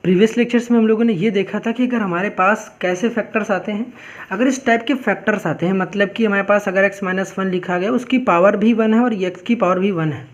Previous lectures में हम लोगों ने ये देखा था कि अगर हमारे पास कैसे फैक्टर्स आते हैं, अगर इस टाइप के फैक्टर्स आते हैं, मतलब कि हमारे पास अगर x-1 लिखा गया, उसकी पावर भी 1 है और x की पावर भी 1 है।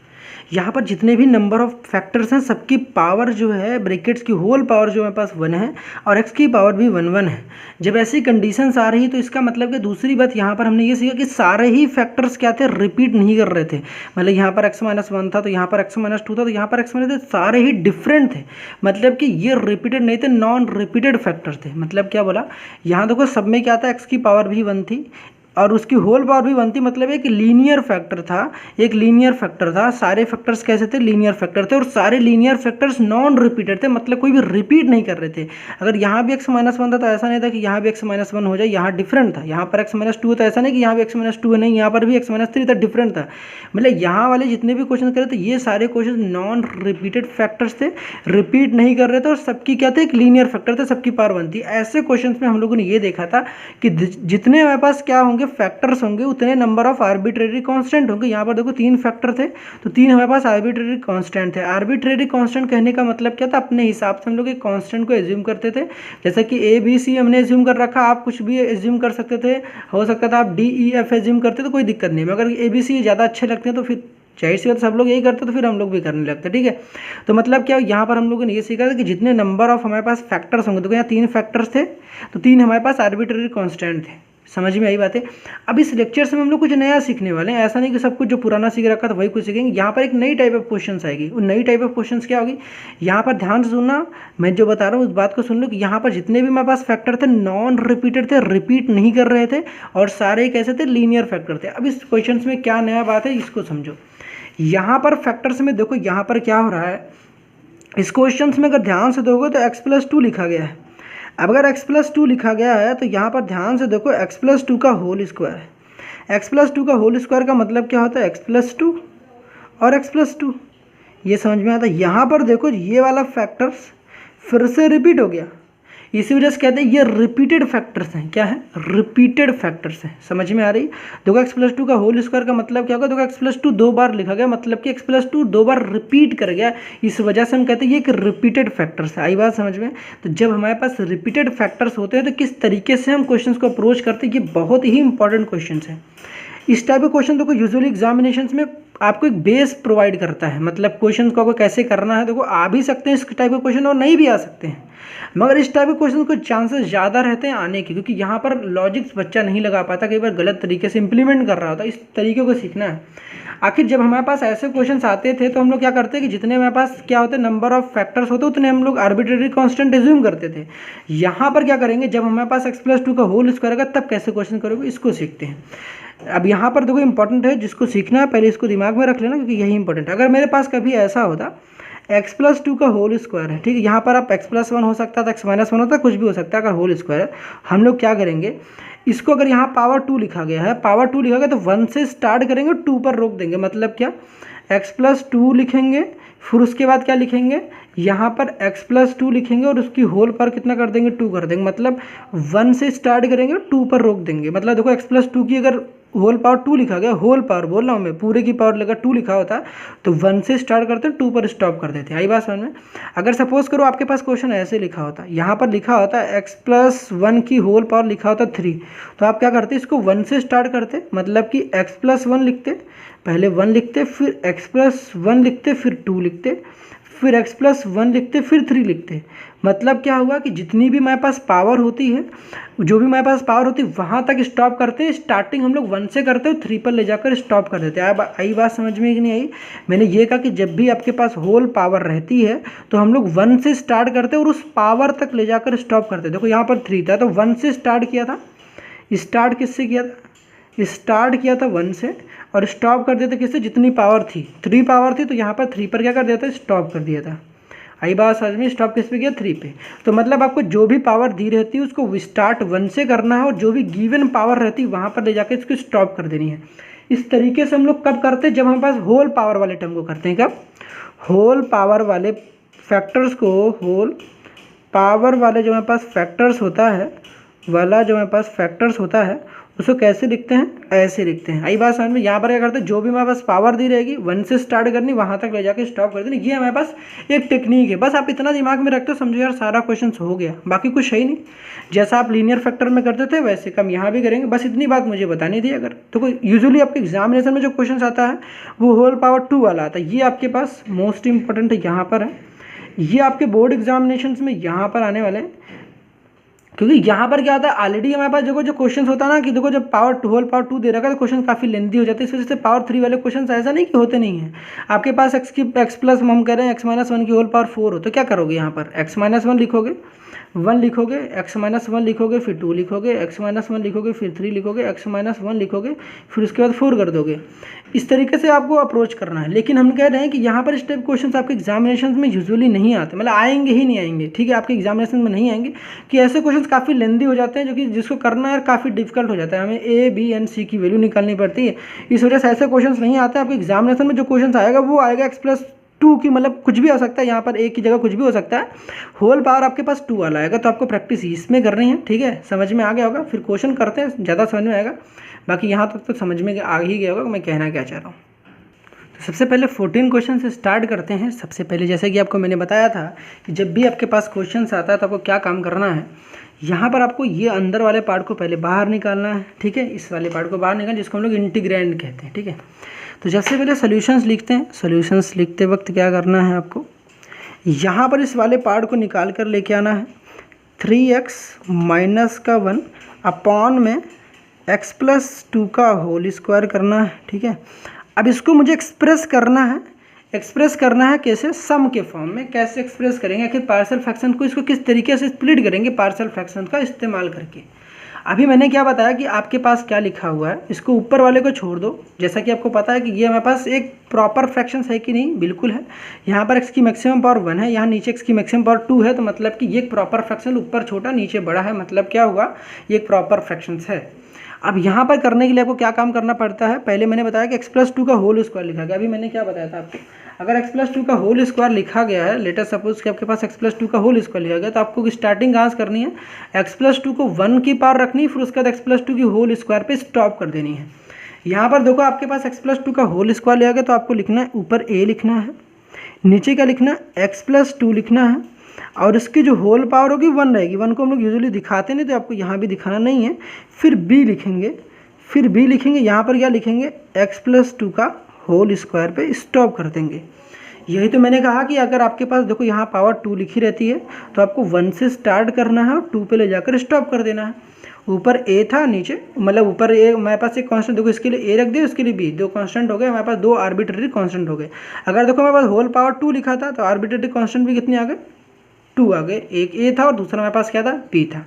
यहाँ पर जितने भी नंबर ऑफ फैक्टर्स हैं सबकी पावर जो है, ब्रैकेट्स की होल पावर जो हमारे पास 1 है और x की पावर भी 1 है। जब ऐसी कंडीशंस आ रही तो इसका मतलब कि दूसरी बात यहाँ पर हमने ये सीखा कि सारे ही फैक्टर्स क्या थे, रिपीट नहीं कर रहे थे। मतलब यहाँ पर x-1 था तो यहाँ पर x-2 था तो यहाँ पर x-, सारे ही डिफरेंट थे। मतलब कि ये रिपीटेड नहीं थे, नॉन रिपीटेड फैक्टर्स थे। मतलब क्या बोला, यहाँ देखो सब में क्या था, x की पावर भी 1 थी और उसकी होल पावर भी 1 थी। मतलब एक लीनियर फैक्टर था, एक लीनियर फैक्टर था। सारे फैक्टर्स कैसे थे, लीनियर फैक्टर थे और सारे लीनियर फैक्टर्स नॉन रिपीटेड थे, मतलब कोई भी रिपीट नहीं कर रहे थे। अगर यहाँ भी x-1 था तो ऐसा नहीं था कि यहाँ भी x-1 हो जाए, यहाँ डिफरेंट था। यहाँ पर x-2 था, ऐसा नहीं कि यहाँ भी x-2 है, नहीं, यहाँ पर भी x-3 था, डिफरेंट था। मतलब यहाँ वाले जितने भी क्वेश्चन करे थे ये सारे क्वेश्चन नॉन रिपीटेड फैक्टर्स थे, रिपीट नहीं कर रहे थे और सबकी क्या थे, एक लीनियर फैक्टर थे, सबकी पावर 1 थी। ऐसे क्वेश्चन में हम लोगों ने ये देखा था कि जितने हमारे पास क्या होंगे, फैक्टर्स होंगे, उतने नंबर ऑफ आर्बिट्रेरी कांस्टेंट होंगे। यहाँ पर देखो 3 फैक्टर थे तो 3 हमारे पास आर्बिट्रेरी कांस्टेंट थे। आर्बिट्रेरी कांस्टेंट कहने का मतलब क्या था, अपने हिसाब से हम लोग एक कांस्टेंट को एज्यूम करते थे। जैसा कि ABC हमने एज्यूम कर रखा, आप कुछ भी एज्यूम कर सकते थे, हो सकता था आप DEF एज्यूम करते तो कोई दिक्कत नहीं। मगर ABC ज़्यादा अच्छे लगते हैं तो फिर जाहिर सी बात सब लोग यही करते तो फिर हम लोग भी करने लगते। ठीक है, तो मतलब क्या, यहाँ पर हम लोगों ने ये सीखा था कि जितने नंबर ऑफ हमारे पास फैक्टर्स होंगे, तो यहाँ 3 फैक्टर्स थे तो 3 हमारे पास आर्बिट्रेरी कांस्टेंट थे। समझ में आई बात है। अब इस लेक्चर में हम लोग कुछ नया सीखने वाले हैं, ऐसा नहीं कि सब कुछ जो पुराना सीख रखा था वही कुछ सीखेंगे। यहाँ पर एक नई टाइप ऑफ क्वेश्चंस आएगी। वो नई टाइप ऑफ क्वेश्चंस क्या होगी, यहाँ पर ध्यान से सुनना, मैं जो बता रहा हूँ उस बात को सुन लो कि यहाँ पर जितने भी हमारे पास फैक्टर थे नॉन रिपीटेड थे, रिपीट नहीं कर रहे थे और सारे कैसे थे, लीनियर फैक्टर थे। अब इस क्वेश्चन में क्या नया बात है इसको समझो। यहाँ पर फैक्टर्स में देखो यहाँ पर क्या हो रहा है, इस क्वेश्चन में अगर ध्यान से देखोगे तो x+2 लिखा गया है। अब अगर x+2 लिखा गया है तो यहाँ पर ध्यान से देखो x+2 का होल स्क्वायर है। x+2 का होल स्क्वायर का मतलब क्या होता है, x+2 और x+2, ये समझ में आता है। यहाँ पर देखो ये वाला फैक्टर्स फिर से रिपीट हो गया, इसी वजह से कहते हैं ये रिपीटेड फैक्टर्स हैं। क्या है, रिपीटेड फैक्टर्स हैं। समझ में आ रही, देखो x+2 का होल स्क्वायर का मतलब क्या होगा, देखो x+2 2 बार लिखा गया, मतलब कि x+2 2 बार रिपीट कर गया, इस वजह से हम कहते हैं ये एक रिपीटेड फैक्टर्स है। आई बात समझ में। तो जब हमारे पास रिपीटेड फैक्टर्स होते हैं तो किस तरीके से हम क्वेश्चन को अप्रोच करते हैं, ये बहुत ही इंपॉर्टेंट क्वेश्चन है। इस टाइप के क्वेश्चन देखो यूजुअली एग्जामिनेशंस में आपको एक बेस प्रोवाइड करता है, मतलब क्वेश्चन को आपको कैसे करना है। देखो आ भी सकते हैं इस टाइप के क्वेश्चन और नहीं भी आ सकते हैं, मगर इस टाइप के क्वेश्चन को चांसेस ज़्यादा रहते हैं आने के, क्योंकि यहाँ पर लॉजिक्स बच्चा नहीं लगा पाता, कई बार गलत तरीके से इंप्लीमेंट कर रहा होता है। इस तरीके को सीखना है। आखिर जब हमारे पास ऐसे क्वेश्चन आते थे तो हम लोग क्या करते हैं कि जितने हमारे पास क्या होते हैं नंबर ऑफ फैक्टर्स होते उतने हम लोग आर्बिट्रेरी कांस्टेंट एज्यूम करते थे। यहाँ पर क्या करेंगे, जब हमारे पास x+2 का होल स्क्वायर होगा तब कैसे क्वेश्चन करोगे, इसको सीखते हैं। अब यहाँ पर देखो इंपॉर्टेंट है, जिसको सीखना है पहले इसको दिमाग में रख लेना, क्योंकि यही इंपॉर्टेंट है। अगर मेरे पास कभी ऐसा होता x+2 का होल स्क्वायर है, ठीक है, यहाँ पर आप x+1 हो सकता था, x-1 होता, कुछ भी हो सकता है। अगर होल स्क्वायर है, हम लोग क्या करेंगे, इसको अगर यहाँ पावर 2 लिखा गया है, पावर 2 लिखा गया तो 1 से स्टार्ट करेंगे, 2 पर रोक देंगे। मतलब क्या, x+2 लिखेंगे, फिर उसके बाद क्या लिखेंगे, यहाँ पर x+2 लिखेंगे और उसकी होल पावर कितना कर देंगे, 2 कर देंगे। मतलब 1 से स्टार्ट करेंगे, 2 पर रोक देंगे। मतलब देखो x+2 की अगर होल पावर 2 लिखा गया, होल पावर बोल रहा हूँ मैं, पूरे की पावर लेकर 2 लिखा होता तो 1 से स्टार्ट करते 2 पर स्टॉप कर देते। आई बात समझ में। अगर सपोज करो आपके पास क्वेश्चन ऐसे लिखा होता, यहाँ पर लिखा होता x+1 की होल पावर लिखा होता 3, तो आप क्या करते, इसको 1 से स्टार्ट करते, मतलब कि x+1 लिखते, पहले 1 लिखते, फिर x+1 लिखते, फिर 2 लिखते, फिर x+1 लिखते, फिर 3 लिखते। मतलब क्या हुआ कि जितनी भी हमारे पास पावर होती है, जो भी हमारे पास पावर होती है वहाँ तक स्टॉप करते हैं। स्टार्टिंग हम लोग 1 से करते हैं, 3 पर ले जाकर स्टॉप कर देते हैं। आई बात समझ में कि नहीं आई। मैंने ये कहा कि जब भी आपके पास होल पावर रहती है तो हम लोग 1 से स्टार्ट करते हैं और उस पावर तक ले जाकर स्टॉप करते हैं। देखो यहाँ पर 3 था तो 1 से स्टार्ट किया था, स्टार्ट किससे किया था, स्टार्ट किया था 1 से और स्टॉप कर देते किससे, जितनी पावर थी, 3 पावर थी तो यहाँ पर 3 पर क्या कर दिया था, स्टॉप कर दिया था। आई बात समझ में। स्टॉप किस पे किया, 3 पे। तो मतलब आपको जो भी पावर दी रहती है उसको स्टार्ट 1 से करना है और जो भी गिवन पावर रहती है वहाँ पर ले जाकर इसको स्टॉप कर देनी है। इस तरीके से हम लोग कब करते हैं, जब हमारे पास होल पावर वाले टर्म को करते हैं। कब, होल पावर वाले फैक्टर्स को, होल पावर वाले जो हमारे पास फैक्टर्स होता है वाला, जो हमारे पास फैक्टर्स होता है उसको कैसे लिखते हैं, ऐसे लिखते हैं। आई बात समझ में। यहाँ पर क्या करते हैं, जो भी हमारे पास पावर दी रहेगी 1 से स्टार्ट करनी, वहाँ तक ले जाके स्टॉप कर देनी। ये हमारे पास एक टेक्निक है, बस आप इतना दिमाग में रखते हो, समझो यार सारा क्वेश्चन हो गया, बाकी कुछ है ही नहीं। जैसा आप लीनियर फैक्टर में करते थे वैसे कम यहाँ भी करेंगे, बस इतनी बात मुझे बतानी थी। अगर तो यूजुअली आपके एग्जामिनेशन में जो क्वेश्चन आता है वो होल पावर 2 वाला आता है, ये आपके पास मोस्ट इंपॉर्टेंट यहाँ पर है। ये आपके बोर्ड एग्जामिनेशन में यहाँ पर आने वाले हैं, क्योंकि यहाँ पर क्या होता है, ऑलरेडी हमारे पास देखो जो क्वेश्चन होता है ना कि देखो जब होल पावर 2 दे रखा है तो क्वेश्चन काफ़ी लेंथी हो जाते हैं। इस वजह से पावर 3 वाले क्वेश्चन ऐसा नहीं कि होते नहीं हैं। आपके पास एक्स प्लस हम कह रहे हैं x-1 की होल पावर 4 हो, तो क्या करोगे, यहाँ पर x-1 लिखोगे, 1 लिखोगे, x-1 लिखोगे, फिर 2 लिखोगे, x-1 लिखोगे, फिर 3 लिखोगे, x-1 लिखोगे, फिर उसके बाद 4 कर दोगे। इस तरीके से आपको अप्रोच करना है। लेकिन हम कह रहे हैं कि यहाँ पर इस टाइप क्वेश्चन आपके एग्जामिनेशन में यूजुअली नहीं आते, मतलब आएंगे ही नहीं आएंगे, ठीक है, आपके एग्जामिनेशन में नहीं आएंगे, कि ऐसे क्वेश्चन काफ़ी लेंदी हो जाते हैं, जो कि जिसको करना है काफ़ी डिफिकल्ट हो जाता है, हमें A, B एंड C की वैल्यू निकालनी पड़ती है। इस वजह से ऐसे क्वेश्चन नहीं आते। आपके एग्जामिनेशन में जो क्वेश्चन आएगा वो आएगा x+2 की, मतलब कुछ भी आ सकता है, यहाँ पर A की जगह कुछ भी हो सकता है, होल पावर आपके पास 2 वाला आएगा। तो आपको प्रैक्टिस इसमें करनी है, ठीक है, समझ में आ गया होगा। फिर क्वेश्चन करते हैं, ज़्यादा समझ में आएगा। बाकी यहाँ तक तो समझ में आ ही गया होगा मैं कहना क्या चाह रहा हूँ। तो सबसे पहले 14 क्वेश्चन से स्टार्ट करते हैं। सबसे पहले जैसे कि आपको मैंने बताया था कि जब भी आपके पास क्वेश्चन आता है तो आपको क्या काम करना है, यहाँ पर आपको ये अंदर वाले पार्ट को पहले बाहर निकालना है, ठीक है, इस वाले पार्ट को बाहर निकाल, जिसको हम लोग इंटीग्रैंड कहते हैं, ठीक है। तो सबसे पहले सॉल्यूशंस लिखते हैं। सॉल्यूशंस लिखते वक्त क्या करना है आपको, यहाँ पर इस वाले पार्ट को निकाल कर लेके आना है, 3x-1 अपॉन में x+2 का होल स्क्वायर करना है, ठीक है। अब इसको मुझे एक्सप्रेस करना है। एक्सप्रेस करना है कैसे, सम के फॉर्म में। कैसे एक्सप्रेस करेंगे, आखिर पार्शियल फ्रैक्शन को इसको किस तरीके से स्प्लिट करेंगे पार्शियल फ्रैक्शन का इस्तेमाल करके। अभी मैंने क्या बताया कि आपके पास क्या लिखा हुआ है, इसको ऊपर वाले को छोड़ दो। जैसा कि आपको पता है कि ये हमारे पास एक प्रॉपर फ्रैक्शन है कि नहीं, बिल्कुल है। यहाँ पर x की मैक्सिमम पावर 1 है, यहाँ नीचे x की मैक्सिमम पावर 2 है, तो मतलब कि ये एक प्रॉपर फ्रैक्शन, ऊपर छोटा नीचे बड़ा है, मतलब क्या हुआ, ये एक प्रॉपर फ्रैक्शन है। अब यहाँ पर करने के लिए आपको क्या काम करना पड़ता है, पहले मैंने बताया कि x+2 का होल स्क्वायर लिखा गया। अभी मैंने क्या बताया था आपको, अगर x+2 का होल स्क्वायर लिखा गया है, लेटर सपोज कि आपके पास x+2 का होल स्क्वायर लिखा गया, तो आपको स्टार्टिंग कहाँ से करनी है, x+2 को 1 की पावर रखनी है, फिर उसके बाद x+2 की होल स्क्वायर पे स्टॉप कर देनी है। यहाँ पर देखो आपके पास x+2 का होल स्क्वायर लिया गया, तो आपको लिखना है ऊपर a लिखना है, नीचे क्या लिखना है, x+2 लिखना है, और इसकी जो होल पावर होगी 1 रहेगी। 1 को हम लोग यूजुअली दिखाते नहीं, तो आपको यहाँ भी दिखाना नहीं है। फिर b लिखेंगे, फिर b लिखेंगे, यहाँ पर क्या लिखेंगे, x+2 का होल स्क्वायर पे स्टॉप कर देंगे। यही तो मैंने कहा कि अगर आपके पास देखो यहाँ पावर 2 लिखी रहती है, तो आपको 1 से स्टार्ट करना है और 2 पे ले जाकर स्टॉप कर देना है। ऊपर a था, नीचे मतलब ऊपर a, हमारे पास एक कांस्टेंट, देखो इसके लिए a रख दिया, इसके लिए b, 2 कांस्टेंट हो गए हमारे पास, 2 आर्बिट्रेरी कांस्टेंट हो गए। अगर देखो हमारे पास होल पावर 2 लिखा था, तो आर्बिट्रेरी कांस्टेंट भी कितने आ गए, 2 आ गए। एक a था और दूसरा हमारे पास क्या था, b था।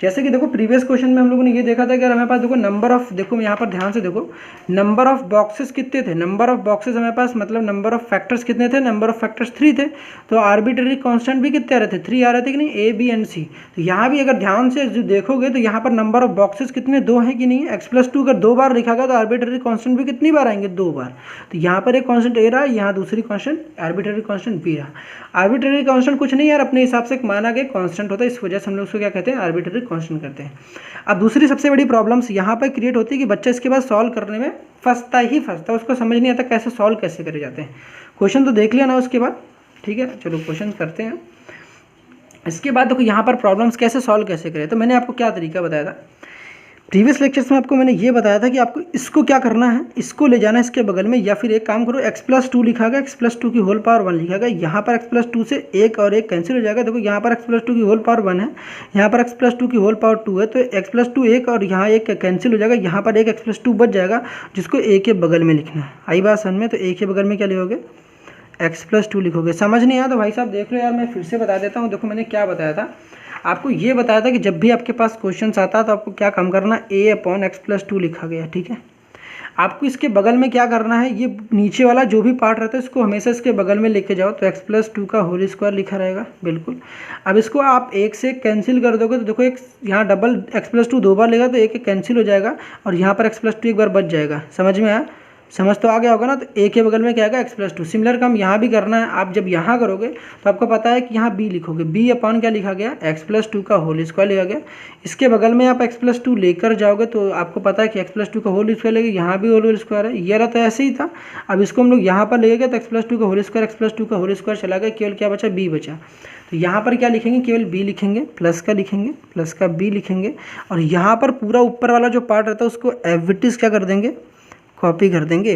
जैसे कि देखो प्रीवियस क्वेश्चन में हम लोगों ने ये देखा था कि हमारे पास देखो नंबर ऑफ, देखो यहाँ पर ध्यान से देखो, नंबर ऑफ बॉक्सेस कितने थे, नंबर ऑफ बॉक्सेस हमारे पास मतलब नंबर ऑफ फैक्टर्स कितने थे, नंबर ऑफ फैक्टर्स 3 थे। तो आर्बिट्रेरी कांस्टेंट भी कितने आ रहे थे, 3 आ रहे थे कि नहीं, a b एंड c। तो यहाँ भी अगर ध्यान से जो देखोगे तो यहाँ पर नंबर ऑफ बॉक्सेस कितने, 2 हैं कि नहीं। x+2 अगर 2 बार लिखा गया तो आर्बिट्रेरी कांस्टेंट भी कितनी बार आएंगे, 2 बार। तो यहाँ पर एक कांस्टेंट a रहा, यहाँ दूसरी कांस्टेंट आर्बिट्रेरी कांस्टेंट b रहा। आर्बिट्रेरी कांस्टेंट कुछ नहीं यार, अपने हिसाब से माना गया कांस्टेंट होता है, इस वजह से हम लोग उसको क्या कहते हैं, आर्बिट्रेरी कांस्टेंट करते हैं। अब दूसरी सबसे बड़ी प्रॉब्लम्स यहाँ पर क्रिएट होती है कि बच्चा इसके बाद सॉल्व करने में फंसता ही फंसता, उसको समझ नहीं आता कैसे सॉल्व कैसे करे जाते हैं। क्वेश्चन तो देख लिया ना उसके बाद, ठीक है, चलो क्वेश्चन करते हैं। इसके बाद देखो यहाँ पर प्रॉब्लम्स कैसे सॉल्व कैसे करें, तो मैंने आपको क्या तरीका बताया था प्रीवियस लेक्चर्स में, आपको मैंने ये बताया था कि आपको इसको क्या करना है, इसको ले जाना है इसके बगल में, या फिर एक काम करो, x+2 लिखा गया, x+2 की होल पावर 1 लिखा गया, यहाँ पर x+2 से एक और एक कैंसिल हो जाएगा। देखो यहाँ पर x+2 की होल पावर 1 है, यहाँ पर x+2 की होल पावर 2 है, तो x+2 एक और यहाँ एक कैंसिल हो जाएगा, यहाँ पर एक x+2 बच जाएगा, जिसको a के बगल में लिखना है। आई बात समझ में, तो a के बगल में क्या लिखोगे, x+2 लिखोगे। समझ नहीं आया तो भाई साहब देख लो यार, मैं फिर से बता देता हूँ। देखो मैंने क्या बताया था आपको, ये बताया था कि जब भी आपके पास क्वेश्चन आता है तो आपको क्या काम करना, a/x+2 लिखा गया, ठीक है। आपको इसके बगल में क्या करना है, ये नीचे वाला जो भी पार्ट रहता है इसको हमेशा इसके बगल में लेके जाओ, तो x+2 का होल स्क्वायर लिखा रहेगा, बिल्कुल। अब इसको आप एक से कैंसिल कर दोगे, तो देखो एक यहाँ डबल x+2 2 बार लेगा तो एक कैंसिल हो जाएगा, और यहाँ पर x+2 एक बार बच जाएगा। समझ में आया, समझ तो आ गया होगा ना। तो ए के बगल में क्या आएगा x+2। सिमिलर काम यहाँ भी करना है। आप जब यहाँ करोगे तो आपको पता है कि यहाँ b लिखोगे, b अपॉन क्या लिखा गया, x+2 का होल स्क्वायर लिखा गया। इसके बगल में आप x+2 लेकर जाओगे तो आपको पता है कि x+2 का होल स्क्वायर लेंगे, यहाँ भी होल स्क्वायर है, ये रहा तो ऐसे ही था। अब इसको हम लोग यहाँ पर ले गए तो x+2 का होल स्क्वायर, x+2 का होल स्क्वायर चला गया, केवल क्या बचा, b बचा। तो यहाँ पर क्या लिखेंगे, केवल b लिखेंगे, प्लस का लिखेंगे, प्लस का b लिखेंगे, और यहाँ पर पूरा ऊपर वाला जो पार्ट रहता है उसको एज इट इज क्या कर देंगे, कॉपी कर देंगे।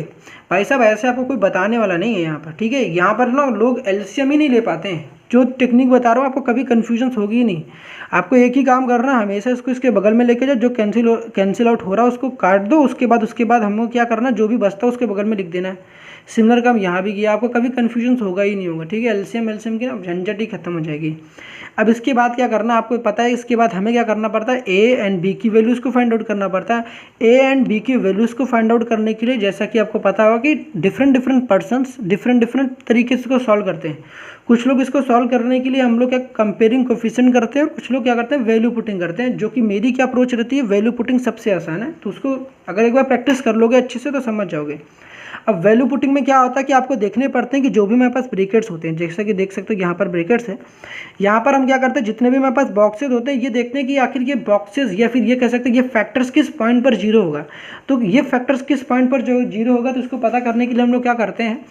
भाई साहब ऐसे आपको कोई बताने वाला नहीं है यहाँ पर, ठीक है। यहाँ पर ना लोग एलसीएम ही नहीं ले पाते हैं। जो टेक्निक बता रहा हूँ आपको कभी कन्फ्यूजन होगी ही नहीं। आपको एक ही काम करना है, हमेशा इसको इसके बगल में लेके जाओ, जो कैंसिल आउट हो रहा है उसको काट दो। उसके बाद हमको क्या करना, जो भी बचता है उसके बगल में लिख देना है। सिमिलर काम यहाँ भी किया, आपको कभी कन्फ्यूजन होगा ही नहीं होगा, ठीक है। एलसीएम की ना झंझट ही खत्म हो जाएगी। अब इसके बाद क्या करना आपको पता है, इसके बाद हमें क्या करना पड़ता है, ए एंड बी की वैल्यूज़ को फाइंड आउट करना पड़ता है। ए एंड बी की वैल्यूज़ को फाइंड आउट करने के लिए जैसा कि आपको पता होगा कि डिफरेंट पर्सन्स डिफरेंट तरीके से इसको सॉल्व करते हैं। कुछ लोग इसको सॉल्व करने के लिए हम लोग क्या कंपेयरिंग कोफिशिएंट करते हैं, और कुछ लोग क्या करते हैं वैल्यू पुटिंग करते हैं, जो कि मेरी क्या अप्रोच रहती है, वैल्यू पुटिंग सबसे आसान है। तो उसको अगर एक बार प्रैक्टिस कर लोगे अच्छे से तो समझ जाओगे। अब वैल्यू पुटिंग में क्या होता है कि आपको देखने पड़ते हैं कि जो भी मेरे पास ब्रैकेट्स होते हैं, जैसा कि देख सकते हो यहाँ पर ब्रैकेट्स है, यहाँ पर हम क्या करते हैं, जितने भी मेरे पास बॉक्सेस होते हैं ये देखते हैं कि आखिर ये बॉक्सेस या फिर ये कह सकते हैं ये फैक्टर्स किस पॉइंट पर जीरो होगा। तो ये फैक्टर्स किस पॉइंट पर जो जीरो होगा, तो इसको पता करने के लिए हम लोग क्या करते हैं,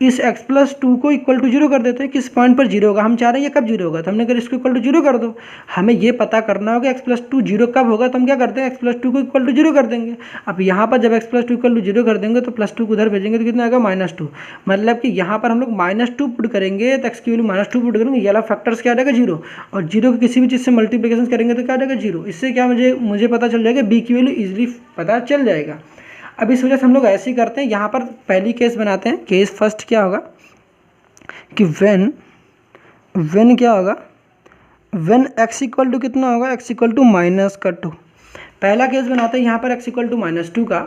इस x+2 को इक्वल टू जीरो कर देते हैं। किस पॉइंट पर जीरो होगा, हम चाह रहे हैं ये कब जीरो होगा, तो हमने अगर इसको इक्वल टू जीरो कर दो, हमें ये पता करना होगा x+2 जीरो कब होगा, तो हम क्या करते हैं x+2 को इक्वल टू जीरो कर देंगे। अब यहाँ पर जब x+2 इक्वल टू जीरो कर देंगे तो +2 को उधर भेजेंगे तो कितना आएगा, -2। मतलब कि यहाँ पर हम लोग -2 पुट करेंगे तो x की वैल्यू -2 पुट करेंगे, ये वाला फैक्टर्स क्या आ जाएगा, जीरो। और जीरो की किसी भी चीज़ से मल्टीप्लिकेशन करेंगे तो क्या आ जाएगा, जीरो। इससे क्या मुझे पता चल जाएगा, बी की वैल्यू ईजिली पता चल जाएगा। अब इस वजह से हम लोग ऐसे ही करते हैं। यहाँ पर पहली केस बनाते हैं। केस फर्स्ट क्या होगा कि व्हेन क्या होगा, व्हेन x इक्वल टू कितना होगा, x इक्वल टू -2। पहला केस बनाते हैं यहाँ पर x इक्वल टू -2 का।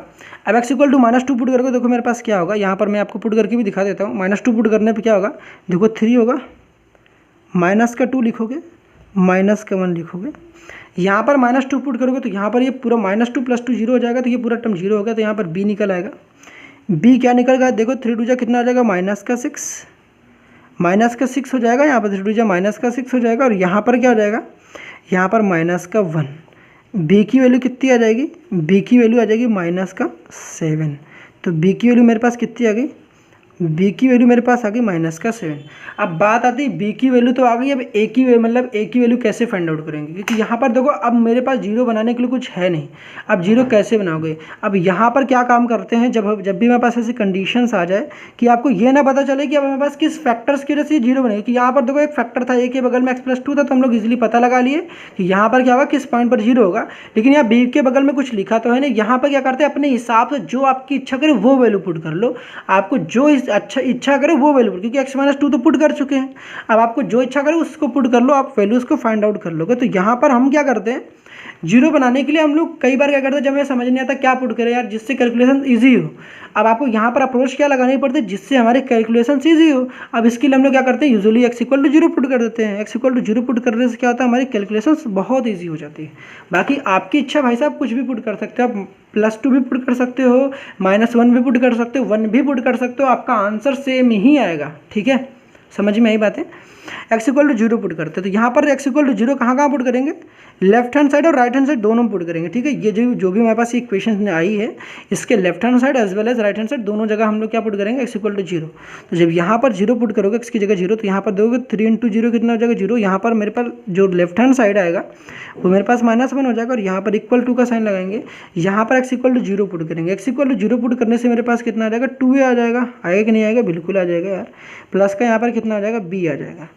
अब x इक्वल टू -2 पुट करके देखो मेरे पास क्या होगा, यहाँ पर मैं आपको पुट करके भी दिखा देता हूँ। -2 पुट करने पे क्या होगा, देखो 3 होगा, -2 लिखोगे, -1 लिखोगे। यहाँ पर -2 पुट करोगे तो यहाँ पर ये पूरा -2 + 2 जीरो हो जाएगा, तो ये पूरा टर्म जीरो हो गया। तो यहाँ पर b निकल आएगा। b क्या निकल गया, देखो 3 2 कितना आ जाएगा, -6 हो जाएगा। यहाँ पर 3 2 -6 हो जाएगा, और यहाँ पर क्या हो जाएगा, यहाँ पर -1। b की वैल्यू कितनी आ जाएगी, b की वैल्यू आ जाएगी -7। तो b की वैल्यू मेरे पास कितनी आ गई, b की वैल्यू मेरे पास आ गई -7। अब बात आती है b की वैल्यू तो आ गई, अब a की वैल्यू कैसे फाइंड आउट करेंगे, क्योंकि यहाँ पर देखो अब मेरे पास जीरो बनाने के लिए कुछ है नहीं। अब जीरो कैसे बनाओगे, अब यहाँ पर क्या काम करते हैं, जब भी मेरे पास ऐसी कंडीशंस आ जाए कि आपको ये ना पता चले कि अब मेरे पास किस फैक्टर्स की वजह से जीरो बनेगी। कि यहाँ पर देखो एक फैक्टर था, a के बगल में x+2 था, तो हम लोग इजीली पता लगा लिए कि यहाँ पर क्या होगा, किस पॉइंट पर जीरो होगा। लेकिन यहाँ b के बगल में कुछ लिखा तो है नहीं। यहाँ पर क्या करते हैं, अपने हिसाब से जो आपकी इच्छा करे वो वैल्यू पुट कर लो। आपको जो इच्छा करे वो वैल्यू, क्योंकि x-2 तो पुट कर चुके हैं। अब आपको जो इच्छा करे उसको पुट कर लो, आप वैल्यूज को फाइंड आउट कर लोगे। तो यहाँ पर हम क्या करते हैं, जीरो बनाने के लिए हम लोग कई बार क्या करते हैं, जब हमें समझ नहीं आता क्या पुट करें यार जिससे कैलकुलेशन ईजी हो। अब आपको यहाँ पर अप्रोच क्या लगानी पड़ती है, जिससे हमारे कैलकुलेशन ईजी हो। अब इसके लिए हम लोग क्या करते हैं, usually x equal to 0 put कर देते हैं। x इक्वल टू 0 पुट करने से क्या होता है, हमारी कैलकुलेशन बहुत ईजी हो जाती है। बाकी आपकी इच्छा भाई साहब, कुछ भी पुट कर सकते हो आप, +2 भी पुट कर सकते हो, -1 भी पुट कर सकते हो, 1 भी पुट कर सकते हो, आपका आंसर सेम ही आएगा। ठीक है, समझ में आई बातें। x इक्वल टू 0 पुट करते हैं, तो यहाँ पर x इक्वल टू 0 कहाँ पुट करेंगे, लेफ्ट हैंड साइड और राइट हैंड साइड दोनों में पुट करेंगे। ठीक है, ये जो भी हमारे पास ये इक्वेशन आई है, इसके left hand side as well as right hand side दोनों जगह हम लोग क्या पुट करेंगे, x इक्वल टू 0। तो जब यहाँ पर 0 पुट करोगे x की जगह 0, तो यहाँ पर दोगे 3 × 0 कितना हो जाएगा, 0। यहाँ पर मेरे पास जो लेफ्ट हैंड साइड आएगा वो मेरे पास -1 हो जाएगा, और यहाँ पर इक्वल टू का साइन लगाएंगे। यहाँ पर x इक्वल टू 0 पुट करेंगे। x इक्वल टू 0 पुट करने से मेरे पास कितना आ जाएगा, 2a आ जाएगा। आएगा कि नहीं आएगा, बिल्कुल आ जाएगा यार। प्लस का यहाँ पर कितना आ जाएगा, b आ जाएगा।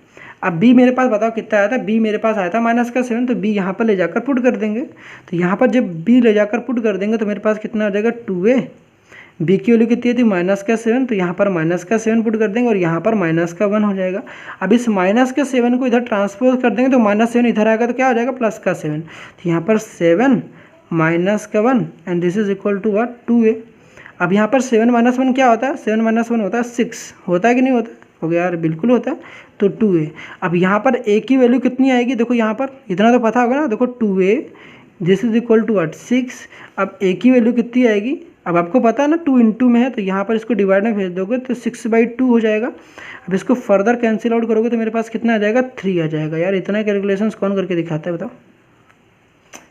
अब b मेरे पास बताओ कितना आया था, b मेरे पास आया था -7, तो b यहाँ पर ले जाकर पुट कर देंगे। तो यहाँ पर जब b ले जाकर पुट कर देंगे तो मेरे पास कितना आ जाएगा, 2a। b की वैल्यू कितनी थी, -7, तो यहाँ पर -7 पुट कर देंगे, और यहाँ पर -1 हो जाएगा। अब इस -7 को इधर ट्रांसपोज कर देंगे तो -7 इधर आएगा तो क्या हो जाएगा, +7। तो यहाँ पर 7 -1 and this is equal to what, 2a। अब यहाँ पर 7 - 1 क्या होता है, 7 - 1 होता है 6, होता है कि नहीं होता, हो गया यार, बिल्कुल होता है। तो 2a। अब यहाँ पर a की वैल्यू कितनी आएगी, देखो यहाँ पर इतना तो पता होगा ना, देखो 2a this is equal to what, 6। अब a की वैल्यू कितनी आएगी, अब आपको पता है ना 2 इंटू में है, तो यहाँ पर इसको डिवाइड में भेज दोगे तो 6/2 हो जाएगा। अब इसको फर्दर कैंसिल आउट करोगे तो मेरे पास कितना आ जाएगा, 3 आ जाएगा। यार इतना कैलकुलेशंस कौन करके दिखाता है बताओ,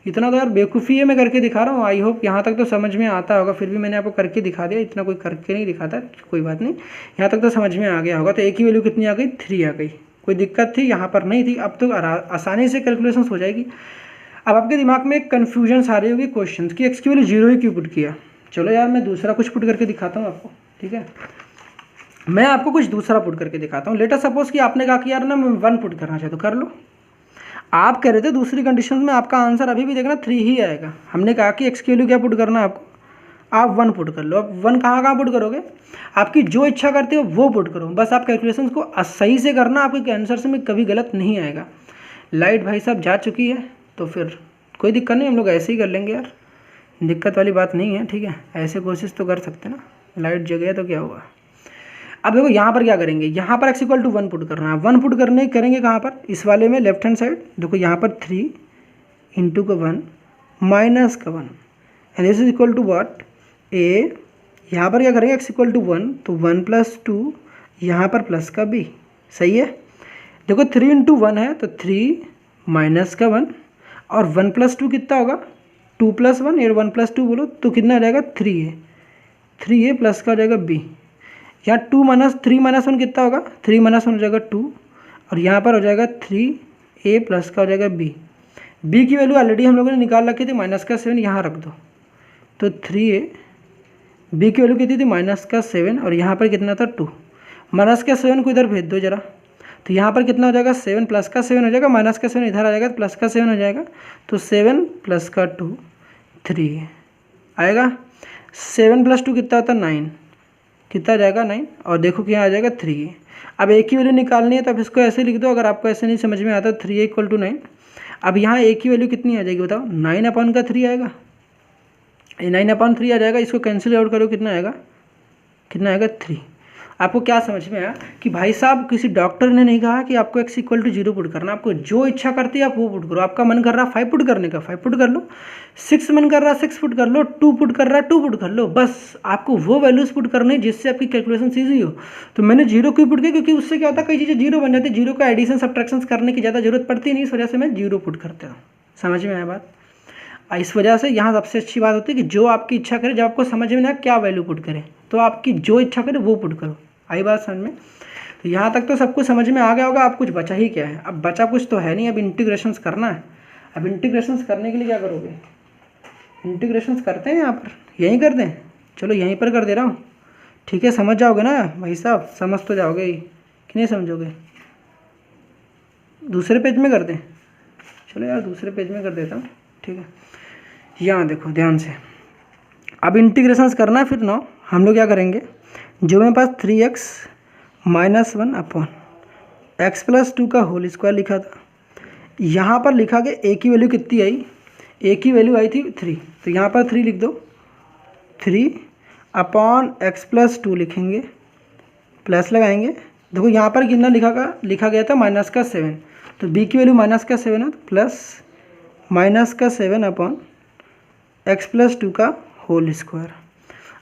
इतना तो यार बेवकूफ़ी है, मैं करके दिखा रहा हूँ। आई होप यहाँ तक तो समझ में आता होगा, फिर भी मैंने आपको करके दिखा दिया, इतना कोई करके नहीं दिखाता, कोई बात नहीं, यहाँ तक तो समझ में आ गया होगा। तो ए की वैल्यू कितनी आ गई, 3 आ गई। कोई दिक्कत थी यहाँ पर, नहीं थी। अब तो आसानी से कैलकुलेशंस हो जाएगी। अब आपके दिमाग में एक कन्फ्यूजन आ रही होगी क्वेश्चन की, एक्स की वैल्यू 0 ही क्यों पुट किया। चलो यार मैं दूसरा कुछ पुट करके दिखाता हूँ आपको, ठीक है। मैं आपको कुछ दूसरा पुट करके दिखाता हूँ। लेट अस सपोज कि आपने कहा कि यार ना मैं 1 पुट करना चाहता हूँ, कर लो। आप कह रहे थे दूसरी कंडीशन में आपका आंसर अभी भी देखना 3 ही आएगा। हमने कहा कि एक्स की वैल्यू क्या पुट करना है आपको, आप 1 पुट कर लो। अब 1 कहाँ कहाँ पुट करोगे, आपकी जो इच्छा करते हो वो पुट करो, बस आप कैलकुलेशंस को सही से करना, आपके आंसर से में कभी गलत नहीं आएगा। लाइट भाई साहब जा चुकी है, तो फिर कोई दिक्कत नहीं, हम लोग ऐसे ही कर लेंगे यार, दिक्कत वाली बात नहीं है, ठीक है। ऐसे कोशिश तो कर सकते ना, लाइट जग गया तो क्या हुआ। अब देखो यहाँ पर क्या करेंगे, यहाँ पर x = 1 पुट करना है। 1 पुट करने करेंगे कहाँ पर, इस वाले में लेफ्ट हैंड साइड देखो, यहाँ पर 3 इंटू का 1 माइनस का 1 and this is equal to what, a। यहाँ पर क्या करेंगे, x = 1 तो 1 + 2, यहाँ पर प्लस का b, सही है। देखो 3 इंटू 1 है तो 3 माइनस का 1 और 1 + 2 कितना होगा, 2 + 1 या 1 + 2 बोलो तो कितना आ जाएगा, 3a प्लस का हो जाएगा b। यहाँ 2 - 3 - 1 कितना होगा, 3 - 1 हो जाएगा 2 और यहाँ पर हो जाएगा 3a प्लस का हो जाएगा b। b की वैल्यू ऑलरेडी हम लोगों ने निकाल रखी थी, -7 यहाँ रख दो तो 3a, b की वैल्यू कितनी थी -7 और यहाँ पर कितना था 2, -7 को इधर भेज दो जरा, तो यहाँ पर कितना हो जाएगा 7 प्लस का 7 हो जाएगा, -7 इधर आ जाएगा तो प्लस का 7 हो जाएगा, तो 7 प्लस का 2 3 आएगा। 7 + 2 कितना होता है 9, कितना आ जाएगा 9 और देखो कि यहाँ आ जाएगा 3। अब एक ही वैल्यू निकालनी है तो अब इसको ऐसे लिख दो, अगर आपको ऐसे नहीं समझ में आता 3a = 9। अब यहाँ एक ही वैल्यू कितनी आ जाएगी बताओ, 9/3 आएगा, 9/3 आ जाएगा। इसको कैंसिल आउट करो, कितना आएगा, 3। आपको क्या समझ में आया कि भाई साहब किसी डॉक्टर ने नहीं कहा कि आपको x = 0 पुट करना, आपको जो इच्छा करती है आप वो पुट करो। आपका मन कर रहा है 5 पुट करने का 5 पुट कर लो, 6 मन कर रहा है 6 पुट कर लो, 2 पुट कर रहा है 2 पुट कर लो, बस आपको वो वैल्यूज पुट करनी है जिससे आपकी कैलकुलेशन ईजी हो। तो मैंने 0 क्यों पुट किया, क्योंकि उससे क्या होता है कई चीज़ें 0 बन जाती है, 0 का एडिशन सब्ट्रैक्शन करने की ज़्यादा जरूरत पड़ती नहीं, इस वजह से मैं 0 पुट करता हूँ। समझ में आया बात। इस वजह से यहाँ सबसे अच्छी बात होती है कि जो आपकी इच्छा करे, जब आपको समझ में ना क्या वैल्यू पुट करें, तो आपकी जो इच्छा करे वो पुट करो। आई बात समझ में। तो यहाँ तक तो सब कुछ समझ में आ गया होगा। अब कुछ बचा ही क्या है, अब बचा कुछ तो है नहीं, अब इंटीग्रेशंस करना है। अब इंटीग्रेशंस करने के लिए क्या करोगे, इंटीग्रेशंस करते हैं यहाँ पर, यहीं कर दें, चलो यहीं पर कर दे रहा हूँ, ठीक है। समझ जाओगे ना भाई साहब, समझ तो जाओगे ही कि नहीं समझोगे। दूसरे पेज में कर दें, चलो यार दूसरे पेज में कर देता हूँ, ठीक है। यहाँ देखो ध्यान से, अब इंटीग्रेशंस करना है। फिर ना हम लोग क्या करेंगे, जो मेरे पास 3x - 1 अपॉन x + 2 का होल स्क्वायर लिखा था, यहाँ पर लिखा गया a की वैल्यू कितनी आई, a की वैल्यू आई थी 3, तो यहाँ पर 3 लिख दो, 3 अपॉन x + 2 लिखेंगे, प्लस लगाएंगे। देखो यहाँ पर कितना लिखा गया था -7, तो b की वैल्यू -7 है, तो प्लस -7 अपॉन x + 2 का होल स्क्वायर।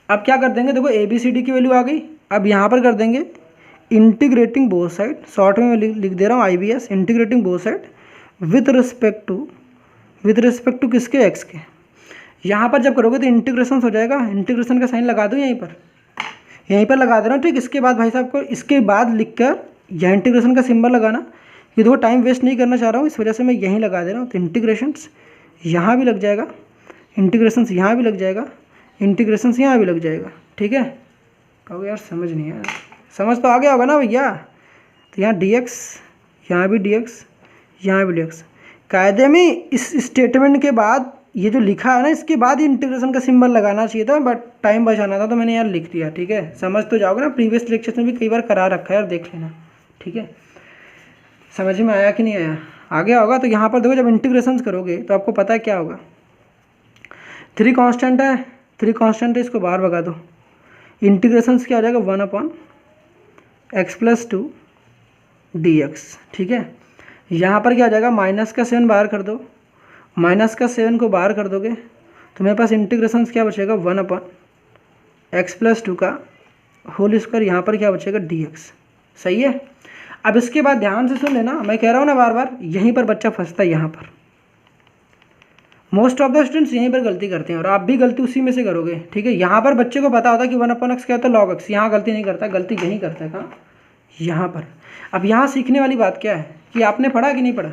अब क्या कर देंगे, देखो ABCD की वैल्यू आ गई। अब यहाँ पर कर देंगे इंटीग्रेटिंग बोथ साइड, शॉर्ट में मैं लिख दे रहा हूँ IBS, integrating both side with respect to किसके, x के। यहाँ पर जब करोगे तो इंटीग्रेशन हो जाएगा, इंटीग्रेशन का साइन लगा दो यहीं पर लगा दे रहा हूँ, ठीक। इसके बाद भाई साहब को इसके बाद लिख कर यहाँ इंटीग्रेशन का सिंबल लगाना, ये देखो टाइम वेस्ट नहीं करना चाह रहा हूँ, इस वजह से मैं यहीं लगा दे रहा हूँ। तो इंटीग्रेशंस यहाँ भी लग जाएगा, इंटीग्रेशंस यहाँ भी लग जाएगा, इंटीग्रेशंस यहाँ भी लग जाएगा, ठीक है। कहोगे यार समझ नहीं है, समझ तो आ गया होगा ना भैया। तो यहाँ dx, यहाँ भी dx, यहाँ भी dx। कायदे में इस स्टेटमेंट के बाद ये जो लिखा है ना, इसके बाद ही इंटीग्रेशन का सिंबल लगाना चाहिए था, बट टाइम बचाना था तो मैंने यार लिख दिया, ठीक है। समझ तो जाओगे ना, प्रीवियस लेक्चर्स में भी कई बार करा रखा है यार, देख लेना, ठीक है। समझ में आया कि नहीं आया, आ गया होगा। तो यहाँ पर देखो जब इंटीग्रेशन करोगे तो आपको पता है क्या होगा, 3 कांस्टेंट है, 3 कांस्टेंट है, इसको बाहर भगा दो, इंटीग्रेशन क्या आ जाएगा 1/x + 2 dx, ठीक है। यहाँ पर क्या आ जाएगा, -7 बाहर कर दो, -7 को बाहर कर दोगे तो मेरे पास इंटीग्रेशन क्या बचेगा 1/, एक्स प्लस टू का होल स्क्वायर, यहाँ पर क्या बचेगा डी एक्स। सही है। अब इसके बाद ध्यान से सुन लेना, मैं कह रहा हूँ ना बार बार, यहीं पर बच्चा फंसता है। यहाँ पर मोस्ट ऑफ द स्टूडेंट्स यहीं पर गलती करते हैं और आप भी गलती उसी में से करोगे। ठीक है, यहाँ पर बच्चे को पता होता है कि 1/x क्या होता है लॉग एक्स, यहाँ गलती नहीं करता, गलती यहीं करता है। कहाँ? यहाँ पर। अब यहाँ सीखने वाली बात क्या है कि आपने पढ़ा कि नहीं पढ़ा,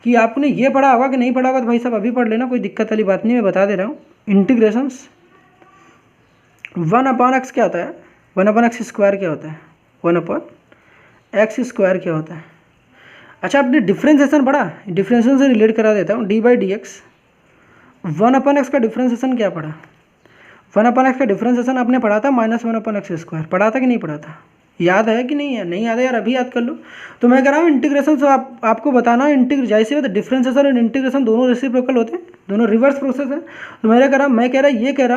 कि आपने ये पढ़ा होगा कि नहीं पढ़ा होगा, तो भाई साहब अभी पढ़ लेना, कोई दिक्कत वाली बात नहीं, मैं बता दे रहा हूँ। इंटीग्रेशंस 1/x क्या होता है, 1/x स्क्वायर क्या होता है, 1/x स्क्वायर क्या होता है। अच्छा, आपने डिफ्रेंसिएशन पढ़ा, डिफ्रेंसिएशन से रिलेट करा देता हूँ। dy/dx 1/x का डिफ्रेंसिएशन क्या पढ़ा, 1/x का डिफ्रेंसिएशन आपने पढ़ा था -1/x स्क्वायर, पढ़ा था कि नहीं पढ़ा था, याद है कि नहीं है? नहीं याद है यार, अभी याद कर लो। तो मैं कह रहा हूँ इंटीग्रेशन से आपको बताना, जाहिर बात है डिफरेंशिएशन और इंटीग्रेशन दोनों रेसिप्रोकल होते हैं, दोनों रिवर्स प्रोसेस है। तो मैं कह रहा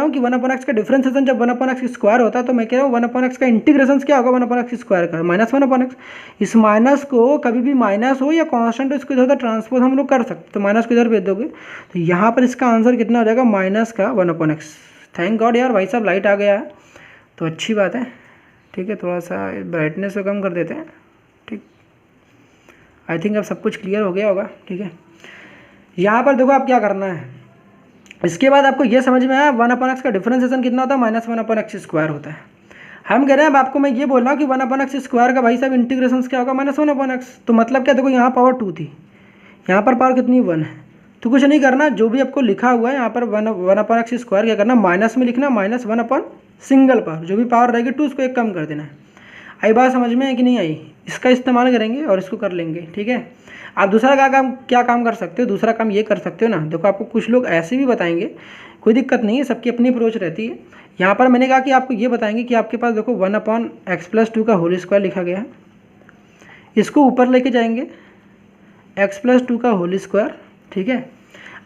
हूँ कि 1/x का डिफरेंशिएशन जब 1/x स्क्वायर होता है, तो मैं कह रहा हूँ 1/x का इंटीग्रेशन क्या होगा 1/x स्क्वायर का -1/x। इस माइनस को कभी भी माइनस हो या कॉन्स्टेंट हो, इसको इधर ट्रांसपोज हम लोग कर सकते, तो माइनस को इधर भेज दोगे, तो यहाँ पर इसका आंसर कितना हो जाएगा माइनस का 1/x। थैंक गॉड यार, भाई साहब लाइट आ गया है, तो अच्छी बात है। ठीक है, थोड़ा सा ब्राइटनेस को कम कर देते हैं। ठीक, आई थिंक अब सब कुछ क्लियर हो गया होगा। ठीक है, यहाँ पर देखो आप क्या करना है, इसके बाद आपको ये समझ में आया 1/x का डिफरेंशिएशन कितना होता है -1/x स्क्वायर होता है। हम कह रहे हैं, अब आपको मैं ये बोल रहा हूँ कि 1/x स्क्वायर का भाई साहब इंटीग्रेशन क्या होगा -1/x। तो मतलब क्या, देखो यहाँ पावर 2 थी, यहाँ पर पावर कितनी 1 है, तो कुछ नहीं करना, जो भी आपको लिखा हुआ है यहाँ पर 1/x स्क्वायर क्या करना, माइनस में लिखना, -1 सिंगल पावर, जो भी पावर रहेगी 2 उसको एक कम कर देना है। आई बात समझ में है कि नहीं आई? इसका इस्तेमाल करेंगे और इसको कर लेंगे। ठीक है, आप दूसरा क्या काम कर सकते हो, दूसरा काम ये कर सकते हो ना, देखो आपको कुछ लोग ऐसे भी बताएंगे, कोई दिक्कत नहीं है, सबकी अपनी अप्रोच रहती है। यहाँ पर मैंने कहा कि आपको ये बताएंगे कि आपके पास देखो 1/x + 2 का होल स्क्वायर लिखा गया है, इसको ऊपर लेके जाएंगे x + 2 का होल स्क्वायर। ठीक है,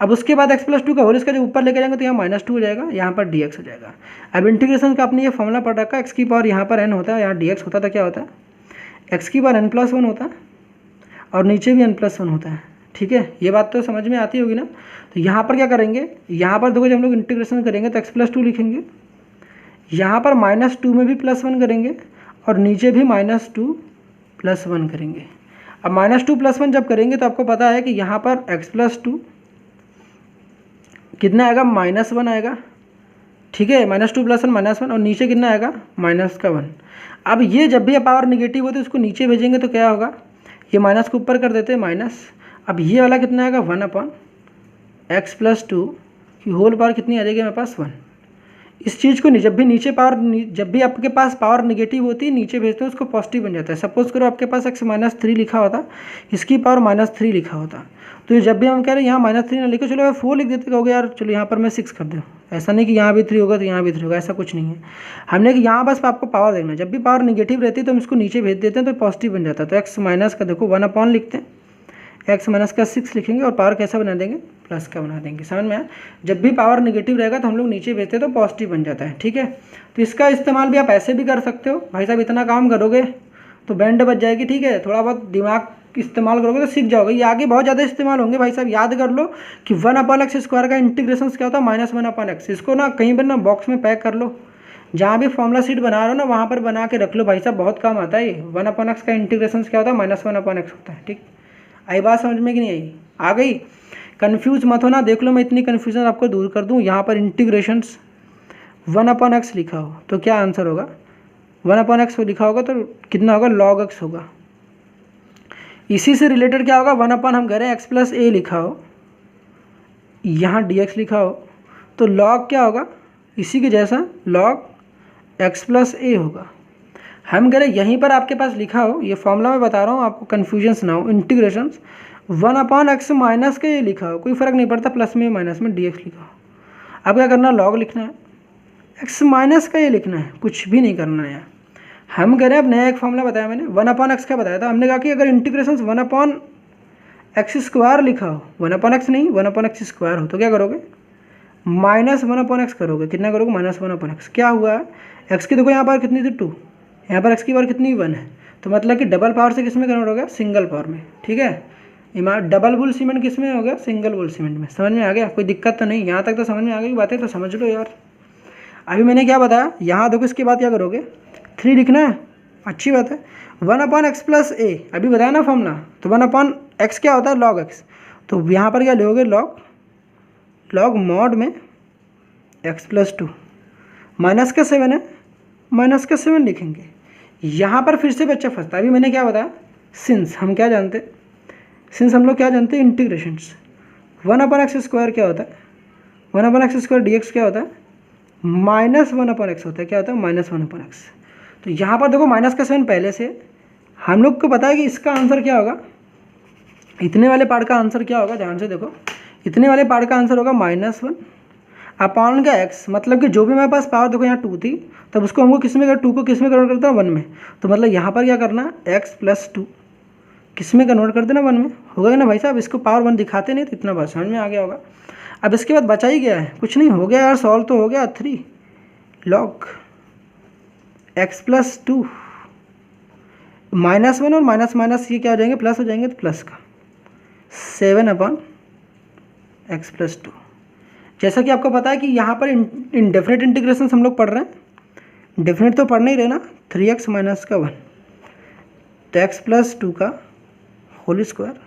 अब उसके बाद x + 2 का होल स्क्वायर जब ऊपर लेके जाएंगे तो यहाँ -2 हो जाएगा, यहाँ पर dx हो जाएगा। अब इंटीग्रेशन का आपने ये फॉर्मूला पढ़ रखा है, x की पावर यहाँ पर n होता है, यहाँ dx होता था, क्या होता है x की पावर n+1 होता है और नीचे भी n+1 होता है। ठीक है, ये बात तो समझ में आती होगी ना। तो यहाँ पर क्या करेंगे, यहाँ पर देखो जब हम लोग इंटीग्रेशन करेंगे तो x + 2 लिखेंगे, यहाँ पर -2 में भी +1 करेंगे और नीचे भी -2 + 1 करेंगे। अब -2 + 1 जब करेंगे तो आपको पता है कि यहाँ पर x + 2 कितना आएगा -1 आएगा। ठीक है, -2 + 1 -1 और नीचे कितना आएगा -1। अब ये जब भी पावर निगेटिव होती है उसको नीचे भेजेंगे तो क्या होगा, ये माइनस को ऊपर कर देते हैं माइनस। अब ये वाला कितना आएगा 1/x + 2 की होल पावर कितनी आ जाएगी मेरे पास 1। इस चीज़ को जब भी आपके पास पावर निगेटिव होती है नीचे भेजते हैं उसको पॉजिटिव बन जाता है। सपोज करो आपके पास x -3 लिखा होता, इसकी पावर -3 लिखा होता, तो जब भी हम कह रहे हैं यहाँ -3 ना लिखो, चलो मैं 4 लिख देते, कहोगे यार चलो यहाँ पर मैं 6 कर दूँ। ऐसा नहीं कि यहाँ भी 3 होगा तो यहाँ भी 3 होगा, ऐसा कुछ नहीं है। हमने कि यहाँ बस आपको पावर देखना है, जब भी पावर निगेटिव रहती है तो हम इसको नीचे भेज देते हैं तो पॉजिटिव बन जाता है। तो x- का देखो 1/, लिखते हैं, x- का 6 लिखेंगे और पावर कैसा बना देंगे प्लस का बना देंगे। समझ में आया? जब भी पावर निगेटिव रहेगा तो हम लोग नीचे भेजते हैं तो पॉजिटिव बन जाता है। ठीक है, तो इसका इस्तेमाल भी आप ऐसे भी कर सकते हो। भाई साहब इतना काम करोगे तो बैंड बच जाएगी। ठीक है, थोड़ा बहुत दिमाग इस्तेमाल करोगे तो सीख जाओगे। ये आगे बहुत ज़्यादा इस्तेमाल होंगे। भाई साहब याद कर लो कि 1/x स्क्वायर का इंटीग्रेशन क्या होता है -1/x। इसको ना कहीं पर ना बॉक्स में पैक कर लो, जहाँ भी फॉर्मूला शीट बना रहे हो ना वहाँ पर बना के रख लो। भाई साहब बहुत काम आता है ये। 1/x का इंटीग्रेशन क्या होता है -1/x होता है। ठीक, आई बात समझ में कि नहीं आई? आ गई? कन्फ्यूज मत होना, देख लो मैं इतनी कन्फ्यूजन आपको दूर कर दूँ। यहाँ पर इंटीग्रेशंस 1/x लिखा हो तो क्या आंसर होगा, 1/x लिखा होगा तो कितना होगा log x होगा। इसी से रिलेटेड क्या होगा 1/, हम कह रहे हैं x + a लिखा हो, यहाँ dx लिखा हो तो log क्या होगा, इसी के जैसा log x + a होगा। हम कह रहे हैं यहीं पर आपके पास लिखा हो, ये फॉर्मूला मैं बता रहा हूँ आपको कन्फ्यूजन्स ना हो। इंटीग्रेशंस 1/x माइनस का ये लिखा हो, कोई फ़र्क नहीं पड़ता, प्लस में माइनस में dx लिखा हो। अब क्या करना, log लिखना है, x- का ये लिखना है, कुछ भी नहीं करना है। हम कह रहे हैं अब नया एक फॉर्मूला बताया मैंने, 1/x का बताया था। हमने कहा कि अगर इंटीग्रेशन 1/x² लिखा हो, 1/x नहीं 1/x² हो तो क्या करोगे, -1/x करोगे। कितना करोगे, -1/x। क्या हुआ है, x की देखो यहाँ पर कितनी थी 2, यहाँ पर x की पावर कितनी 1 है, तो मतलब कि डबल पावर से किस में कन्वर्ट हो गया, सिंगल पावर में। ठीक है, डबल बुल सीमेंट किस में हो गया, सिंगल बुल सीमेंट में। समझ में आ गया? कोई दिक्कत तो नहीं? यहाँ तक तो समझ में आ गई बातें, तो समझ लो यार। अभी मैंने क्या बताया, यहाँ देखो इसके बाद क्या करोगे, 3 लिखना है, अच्छी बात है। 1/x प्लस ए अभी बताया ना फॉर्मूला, तो 1/x क्या होता है, log x। तो यहाँ पर क्या लोगे, log मॉड में x प्लस 2, माइनस का 7 है, माइनस का 7 लिखेंगे। यहाँ पर फिर से बच्चा फंसता है। अभी मैंने क्या बताया, सिंस हम क्या जानते हैं, सिंस हम लोग क्या जानते हैं, इंटीग्रेशंस। 1/x² क्या होता है, 1/x² dx क्या होता है, -1/x होता है, क्या होता है, -1/x। तो यहाँ पर देखो माइनस का 7 पहले से हम लोग को पता है कि इसका आंसर क्या होगा, इतने वाले पार्ट का आंसर क्या होगा, ध्यान से देखो, इतने वाले पार्ट का आंसर होगा -1 अपॉन का x। मतलब कि जो भी मेरे पास पावर देखो यहाँ 2 थी, तब उसको हमको किस में कर, 2 को किस में कन्वर्ट करता है, 1 में। तो मतलब यहाँ पर क्या करना, x प्लस 2 किस में कन्वर्ट कर देना, 1 में। होगा ना भाई साहब, इसको पावर 1 दिखाते नहीं तो इतना बात समझ में आ गया होगा। अब इसके बाद बचा ही गया है, कुछ नहीं, हो गया यार, सॉल्व तो हो गया। 3 log x प्लस 2 -1 और माइनस माइनस ये क्या हो जाएंगे, प्लस हो जाएंगे, तो प्लस का 7/x प्लस 2। जैसा कि आपको पता है कि यहाँ पर इंडेफिनिट इंटीग्रेशन हम लोग पढ़ रहे हैं, डेफिनेट तो पढ़ नहीं रहे ना, 3x माइनस का 1, तो x प्लस 2 का होल स्क्वायर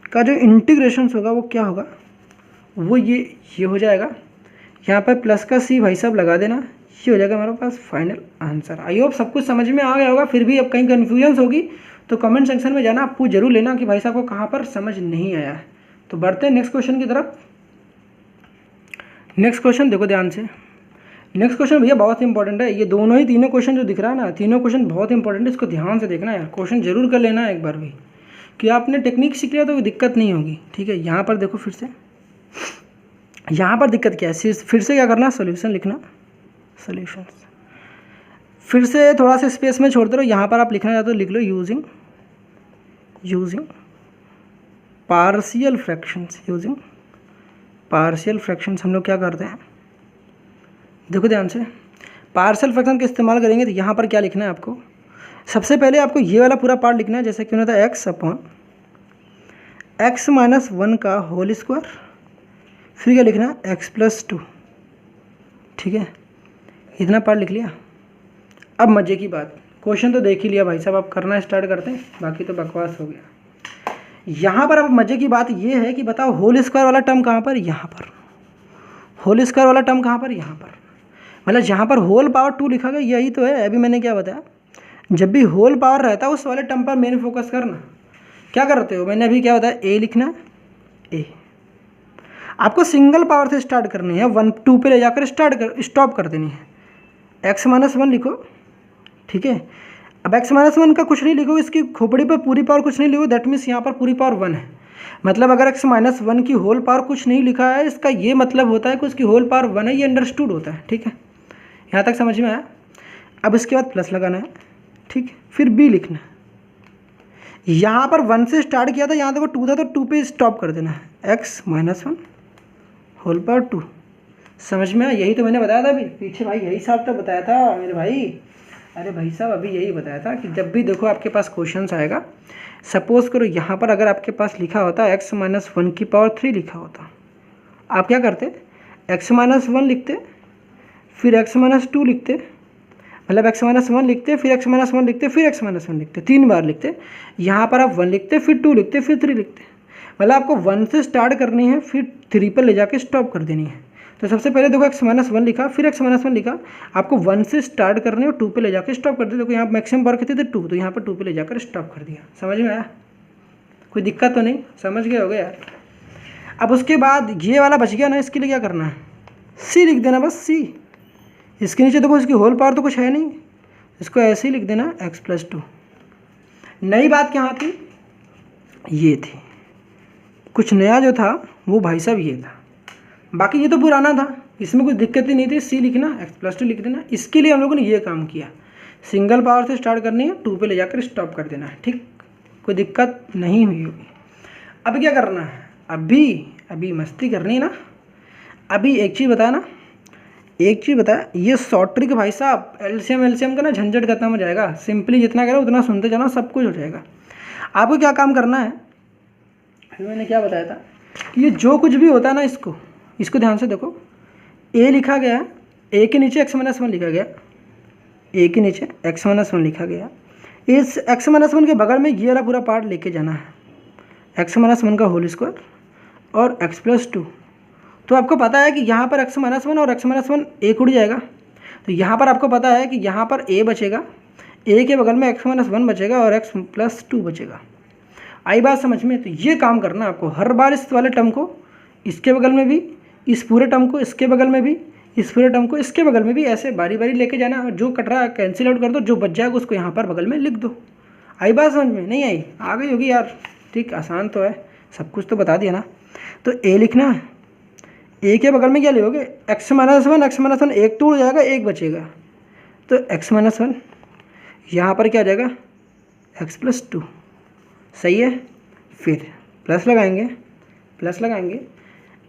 का जो इंटीग्रेशन होगा वो क्या होगा, वो ये हो जाएगा। यहाँ पर प्लस का c भाई साहब लगा देना, ये हो जाएगा हमारे पास फाइनल आंसर। आई होप सब कुछ समझ में आ गया होगा। फिर भी अब कहीं कन्फ्यूजन होगी तो कमेंट सेक्शन में जाना, आप पूछ जरूर लेना कि भाई साहब को कहाँ पर समझ नहीं आया है। तो बढ़ते हैं नेक्स्ट क्वेश्चन की तरफ। नेक्स्ट क्वेश्चन देखो ध्यान से, नेक्स्ट क्वेश्चन भैया बहुत इंपॉर्टेंट है। ये दोनों ही तीनों क्वेश्चन जो दिख रहा है ना, तीनों क्वेश्चन बहुत इंपॉर्टेंट है, इसको ध्यान से देखना यार, क्वेश्चन जरूर कर लेना एक बार भी, कि आपने टेक्निक सीख लिया तो कोई दिक्कत नहीं होगी, ठीक है। यहाँ पर देखो फिर से, यहाँ पर दिक्कत क्या है, फिर से क्या करना, सोल्यूशन लिखना, सोल्यूशन। फिर से थोड़ा सा स्पेस में छोड़ते रहो, यहाँ पर आप लिखना चाहते हो लिख लो, using partial fractions, using partial fractions हम लोग क्या करते हैं, देखो ध्यान से, पार्शियल फ्रैक्शन का इस्तेमाल करेंगे। तो यहाँ पर क्या लिखना है आपको, सबसे पहले आपको ये वाला पूरा पार्ट लिखना है, जैसे कि होता है x अपॉन x माइनस 1 का होल स्क्वायर, फिर क्या लिखना है x प्लस 2, ठीक है, इतना पार्ट लिख लिया। अब मज़े की बात, क्वेश्चन तो देख ही लिया भाई साहब, आप करना स्टार्ट करते हैं, बाकी तो बकवास हो गया। यहाँ पर अब मज़े की बात ये है कि बताओ होल स्क्वायर वाला टर्म कहाँ पर, यहाँ पर, होल स्क्वायर वाला टर्म कहाँ पर, यहाँ पर, मतलब जहाँ पर होल पावर 2 लिखा गया यही तो है। अभी मैंने क्या बताया, जब भी होल पावर रहता है उस वाले टर्म पर मेन फोकस करना। क्या करते हो, मैंने अभी क्या बताया, ए लिखना, ए आपको सिंगल पावर से स्टार्ट करनी है, 1 2 पे ले जाकर स्टॉप कर देनी है। x माइनस 1 लिखो, ठीक है। अब x माइनस 1 का कुछ नहीं लिखो, इसकी खोपड़ी पर पूरी पावर कुछ नहीं लिखो, दैट मीन्स यहाँ पर पूरी पावर 1 है। मतलब अगर x माइनस 1 की होल पावर कुछ नहीं लिखा है, इसका ये मतलब होता है कि उसकी होल पावर 1 है, ये अंडरस्टूड होता है, ठीक है। यहाँ तक समझ में आया। अब इसके बाद प्लस लगाना है, ठीक, फिर b लिखना है। यहाँ पर 1 से स्टार्ट किया था, यहाँ देखो 2 था तो 2 पे स्टॉप कर देना है, x माइनस 1 होल पावर 2। समझ में आया, यही तो मैंने बताया था अभी पीछे भाई, यही साहब तो बताया था मेरे भाई, अरे भाई साहब अभी यही बताया था कि जब भी देखो आपके पास क्वेश्चंस आएगा, सपोज करो यहाँ पर अगर आपके पास लिखा होता x माइनस 1 की पावर 3 लिखा होता, आप क्या करते, x माइनस 1 लिखते, फिर x माइनस 2 लिखते, मतलब x माइनस 1 लिखते, फिर x माइनस 1 लिखते, फिर x माइनस 1 लिखते, 3 बार लिखते। यहाँ पर आप 1 लिखते, फिर 2 लिखते, फिर 3 लिखते। मतलब आपको 1 से स्टार्ट करनी है, फिर 3 पर ले जाके स्टॉप कर देनी है। तो सबसे पहले देखो x माइनस 1 लिखा, फिर x माइनस 1 लिखा, आपको 1 से स्टार्ट करनी है और 2 पे ले जाकर स्टॉप कर दिया। देखो यहाँ मैक्सिमम पावर कितनी थी 2, तो यहाँ पर 2 पे ले जाकर स्टॉप कर दिया। समझ में आया, कोई दिक्कत तो नहीं, समझ गए होगे यार। अब उसके बाद ये वाला बच गया ना, इसके लिए क्या करना है, c लिख देना, बस c। इसके नीचे देखो इसकी होल पावर तो कुछ है नहीं, इसको ऐसे ही लिख देना x प्लस 2। नई बात क्या थी, ये थी, कुछ नया जो था वो भाई साहब ये था, बाकी ये तो पुराना था, इसमें कुछ दिक्कत ही नहीं थी। c लिखना, x प्लस 2 लिख देना। इसके लिए हम लोगों ने ये काम किया, सिंगल पावर से स्टार्ट करनी है, 2 पे ले जाकर स्टॉप कर देना है, ठीक, कोई दिक्कत नहीं हुई होगी। अब क्या करना है, अभी मस्ती करनी है ना। अभी एक चीज़ बताया ना, एक चीज़ बताया, ये शॉर्ट ट्रिक भाई साहब, एलसीएम का ना झंझट खत्म हो जाएगा। सिंपली जितना करो उतना सुनते जाना, सब कुछ हो जाएगा। आपको क्या काम करना है, मैंने क्या बताया था कि ये जो कुछ भी होता है ना, इसको ध्यान से देखो, ए लिखा गया है, ए के नीचे x-1 लिखा गया, ए के नीचे x-1 लिखा गया। इस x-1 के बगल में ये वाला पूरा पार्ट लेके जाना है, x-1 का होल स्क्वायर और x+2। तो आपको पता है कि यहाँ पर x-1 और x-1 एक उड़ जाएगा, तो यहाँ पर आपको पता है कि यहाँ पर a बचेगा, a के बगल में x-1 बचेगा और x+2 बचेगा। आई बात समझ में? तो ये काम करना आपको, हर बार इस वाले टर्म को इसके बगल में भी, इस पूरे टर्म को इसके बगल में भी, इस पूरे टर्म को इसके बगल में भी, ऐसे बारी बारी लेके जाना, और जो कट रहा है कैंसिल आउट कर दो, जो बच जाएगा उसको यहाँ पर बगल में लिख दो। आई बात समझ में? नहीं आई? आ गई होगी यार, ठीक, आसान तो है, सब कुछ तो बता दिया ना। तो ए लिखना है, ए के बगल में क्या लिखोगे, x-1 एक तो उड़ जाएगा, एक बचेगा, तो x-1 यहाँ पर क्या आ जाएगा, x+2, सही है। फिर प्लस लगाएंगे,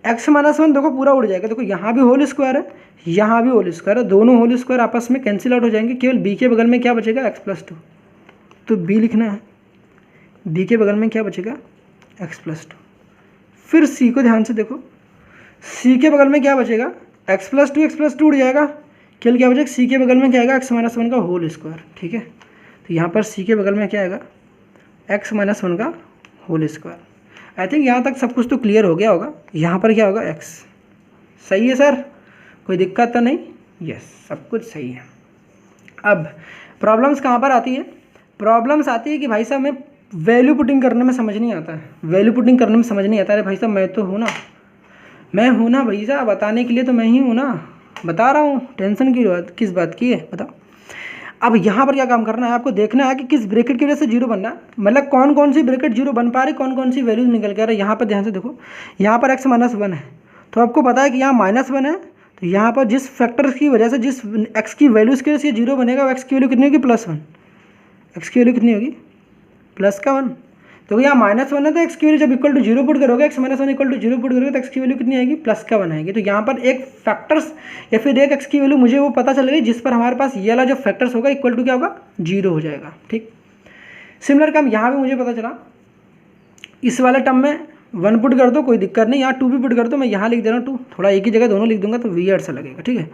x-1 देखो पूरा उड़ जाएगा, देखो यहाँ भी होल स्क्वायर है, यहाँ भी होल स्क्वायर है, दोनों होल स्क्वायर आपस में कैंसिल आउट हो जाएंगे, केवल b के बगल में क्या बचेगा, x+2। तो b लिखना है, b के बगल में क्या बचेगा, x+2। फिर c को ध्यान से देखो, c के बगल में क्या बचेगा, x+2 उड़ जाएगा, केवल क्या बचेगा, c के बगल में क्या आएगा, x-1 का होल स्क्वायर, ठीक है। तो यहाँ पर c के बगल में क्या आएगा, x-1 का होल स्क्वायर। आई थिंक यहाँ तक सब कुछ तो क्लियर हो गया होगा। यहाँ पर क्या होगा, x, सही है सर, कोई दिक्कत तो नहीं? यस, सब कुछ सही है। अब प्रॉब्लम्स कहाँ पर आती है? प्रॉब्लम्स आती है कि भाई साहब मैं वैल्यू पुटिंग करने में समझ नहीं आता है, वैल्यू पुटिंग करने में समझ नहीं आता। अरे भाई साहब मैं तो हूँ ना, मैं हूँ ना भाई साहब, बताने के लिए तो मैं ही हूँ ना, बता रहा हूँ, टेंशन की बात किस बात की है बताओ। अब यहाँ पर क्या काम करना है, आपको देखना है कि किस ब्रैकेट की वजह से जीरो बनना है, मतलब कौन कौन सी ब्रैकेट जीरो बन पा रही, कौन कौन सी वैल्यूज निकल के आ रही है। यहाँ पर ध्यान से देखो, यहाँ पर x-1 है, तो आपको पता है कि यहाँ -1 है, तो यहाँ पर जिस फैक्टर की वजह से, जिस x की वैल्यूज़ की वजह से जीरो बनेगा, वो x की वैल्यू कितनी होगी, +1। x की वैल्यू कितनी होगी, +1। तो यहाँ -1 है, तो x की वैल्यू जब इक्वल टू 0 पुट करोगे, x-1 इक्वल टू 0 पुट करोगे, तो x की वैल्यू कितनी आएगी, +1 आएगी। तो यहाँ पर एक फैक्टर्स या फिर एक x की वैल्यू मुझे वो पता चल गई जिस पर हमारे पास ये वाला जो फैक्टर्स होगा इक्वल टू क्या होगा, 0 हो जाएगा, ठीक। सिमिलर काम यहाँ भी मुझे पता चला, इस वाले टर्म में 1 पुट कर दो, कोई दिक्कत नहीं, यहाँ 2 भी पुट कर दो, मैं यहाँ लिख दे रहा हूँ 2, थोड़ा एक ही जगह दोनों लिख दूंगा तो वियर्ड सा लगेगा, ठीक है,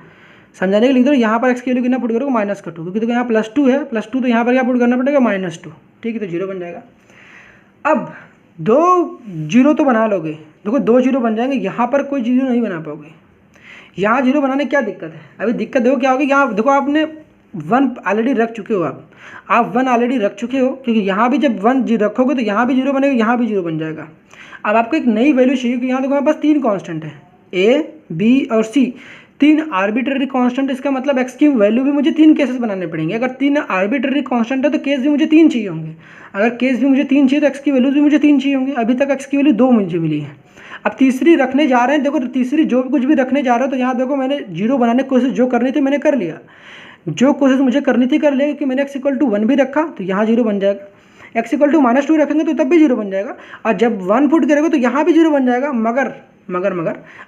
समझाने के लिख दो। यहाँ पर x की वैल्यू कितना पुट करोगे, -2, क्योंकि देखो यहाँ +2 है, +2 तो यहाँ पर क्या पुट करना पड़ेगा, -2, ठीक है, तो 0 बन जाएगा। अब 2 0 तो बना लोगे, देखो 2 0 बन जाएंगे, यहाँ पर कोई 0 नहीं बना पाओगे। यहाँ 0 बनाने क्या दिक्कत है, अभी दिक्कत देखो क्या होगी, यहाँ देखो आपने 1 ऑलरेडी रख चुके हो, आप 1 ऑलरेडी रख चुके हो, क्योंकि यहाँ भी जब 1 रखोगे तो यहाँ भी 0 बनेगा, यहाँ भी 0 बन जाएगा। अब आपको एक नई वैल्यू चाहिए, कि यहाँ देखो हमारे पास 3 कॉन्स्टेंट है, A, B और C, 3 आर्बिट्ररी कांस्टेंट। इसका मतलब x की वैल्यू भी मुझे 3 केसेस बनाने पड़ेंगे। अगर 3 आर्बिट्ररी कांस्टेंट है तो केस भी मुझे 3 चाहिए होंगे। अगर केस भी मुझे 3 चाहिए तो x की वैल्यूज भी मुझे 3 चाहिए होंगे। अभी तक x की वैल्यू 2 मुझे मिली है, अब तीसरी रखने जा रहे हैं। देखो तीसरी जो कुछ भी रखने जा रहे हो तो यहाँ देखो मैंने 0 बनाने की कोशिश जो करनी थी मैंने कर लिया, जो कोशिश मुझे करनी थी कर लिया, क्योंकि मैंने x = 1 भी रखा तो यहाँ 0 बन जाएगा, x = -2 रखेंगे तो तब भी 0 बन जाएगा, और जब 1 पुट करेंगे तो यहाँ भी 0 बन जाएगा। मगर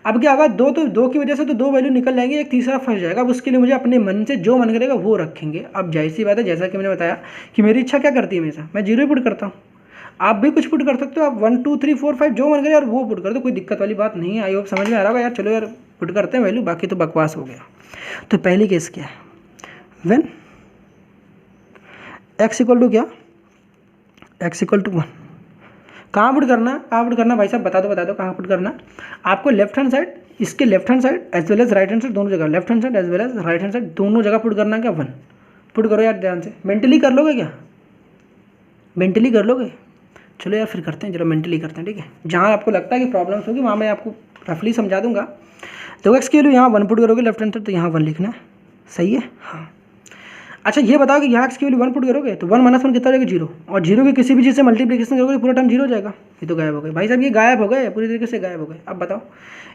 अब क्या होगा, 2 की वजह से तो 2 वैल्यू निकल जाएंगी, एक तीसरा फंस जाएगा। अब उसके लिए मुझे अपने मन से जो मन करेगा वो रखेंगे। अब जाहिर सी बात है, जैसा कि मैंने बताया कि मेरी इच्छा क्या करती है, हमेशा मैं 0 ही पुट करता हूँ। आप भी कुछ पुट कर सकते हो, आप 1 2 3 4 5 जो मन करे यार वो पुट कर दो, कोई दिक्कत वाली बात नहीं है। आई होप समझ में आ रहा होगा यार। चलो यार पुट करते हैं वैल्यू, बाकी तो बकवास हो गया। तो पहली केस क्या है, व्हेन x = क्या, x = 1। कहाँ पुट करना भाई साहब बता दो कहाँ पुट करना। आपको लेफ्ट हैंड साइड, इसके left hand side as well as right hand side दोनों जगह, left hand side as well as right hand side दोनों जगह पुट करना है। क्या 1 पुट करो यार, ध्यान से मेंटली कर लोगे क्या, मेंटली कर लोगे? चलो यार फिर करते हैं, चलो मेंटली करते हैं, ठीक है। जहाँ आपको लगता है कि प्रॉब्लम्स होगी वहाँ मैं आपको रफली समझा दूंगा। तो x की वैल्यू यहाँ 1 पुट करोगे लेफ्ट हैंड साइड, तो यहाँ 1 लिखना है, सही है। हाँ अच्छा ये बताओ कि यहाँ x की वैल्यू 1 पुट करोगे तो 1 - 1 कितना हो जाएगा, 0, और 0 की किसी भी चीज़ से मल्टीप्लिकेशन करोगे पूरा टर्म 0 हो जाएगा। ये तो गायब हो गए भाई साहब, ये गायब हो गए, पूरी तरीके से गायब हो गए। अब बताओ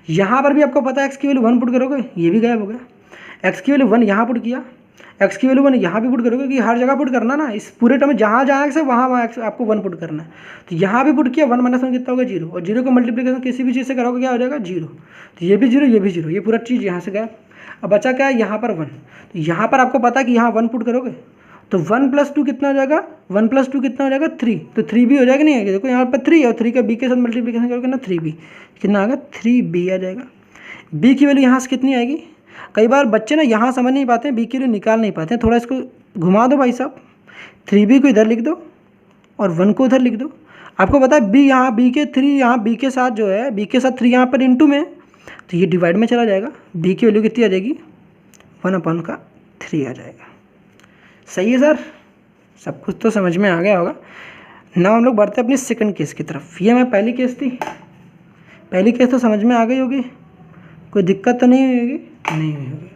यहाँ पर भी आपको पता है x की वैल्यू 1 पुट करोगे, ये भी गायब हो गया। x की वैल्यू 1 यहाँ पुट किया, x की वैल्यू 1 यहाँ भी पुट करोगे, कि हर जगह पुट करना ना, इस पूरे टर्म में जहाँ जहाँ से वहाँ आपको 1 पुट करना है। तो यहाँ भी पुट किया, 1 - 1 कितना होगा, 0, और 0 का मल्टीप्लिकेशन किसी भी चीज़ से करोगे क्या हो जाएगा, 0। तो ये भी 0, ये भी 0, ये पूरा चीज़ यहाँ से गया। अब बचा क्या है, यहाँ पर 1। तो यहाँ पर आपको पता है कि यहाँ 1 पुट करोगे तो 1 + 2 कितना हो जाएगा, 1 + 2 कितना हो जाएगा, 3। तो 3b हो जाएगा, नहीं आएगा, देखो यहाँ पर 3 और 3 का b के साथ मल्टीप्लिकेशन करोगे ना, 3b कितना आएगा, 3b आ जाएगा। b की वैल्यू यहाँ से कितनी आएगी, कई बार बच्चे ना यहाँ समझ नहीं पाते, बी की वैल्यू निकाल नहीं पाते, थोड़ा इसको घुमा दो भाई साहब, 3b को इधर लिख दो और 1 को उधर लिख दो। आपको पता है बी यहाँ बी के 3 यहाँ बी के साथ जो है बी के साथ 3 यहाँ पर इंटू में, तो ये डिवाइड में चला जाएगा, बी की वैल्यू कितनी आ जाएगी 1/3 आ जाएगा। सही है सर, सब कुछ तो समझ में आ गया होगा ना। हम लोग बढ़ते हैं अपनी सेकंड केस की तरफ। ये मैं पहली केस थी, पहली केस तो समझ में आ गई होगी, कोई दिक्कत तो नहीं होगी, नहीं होगी।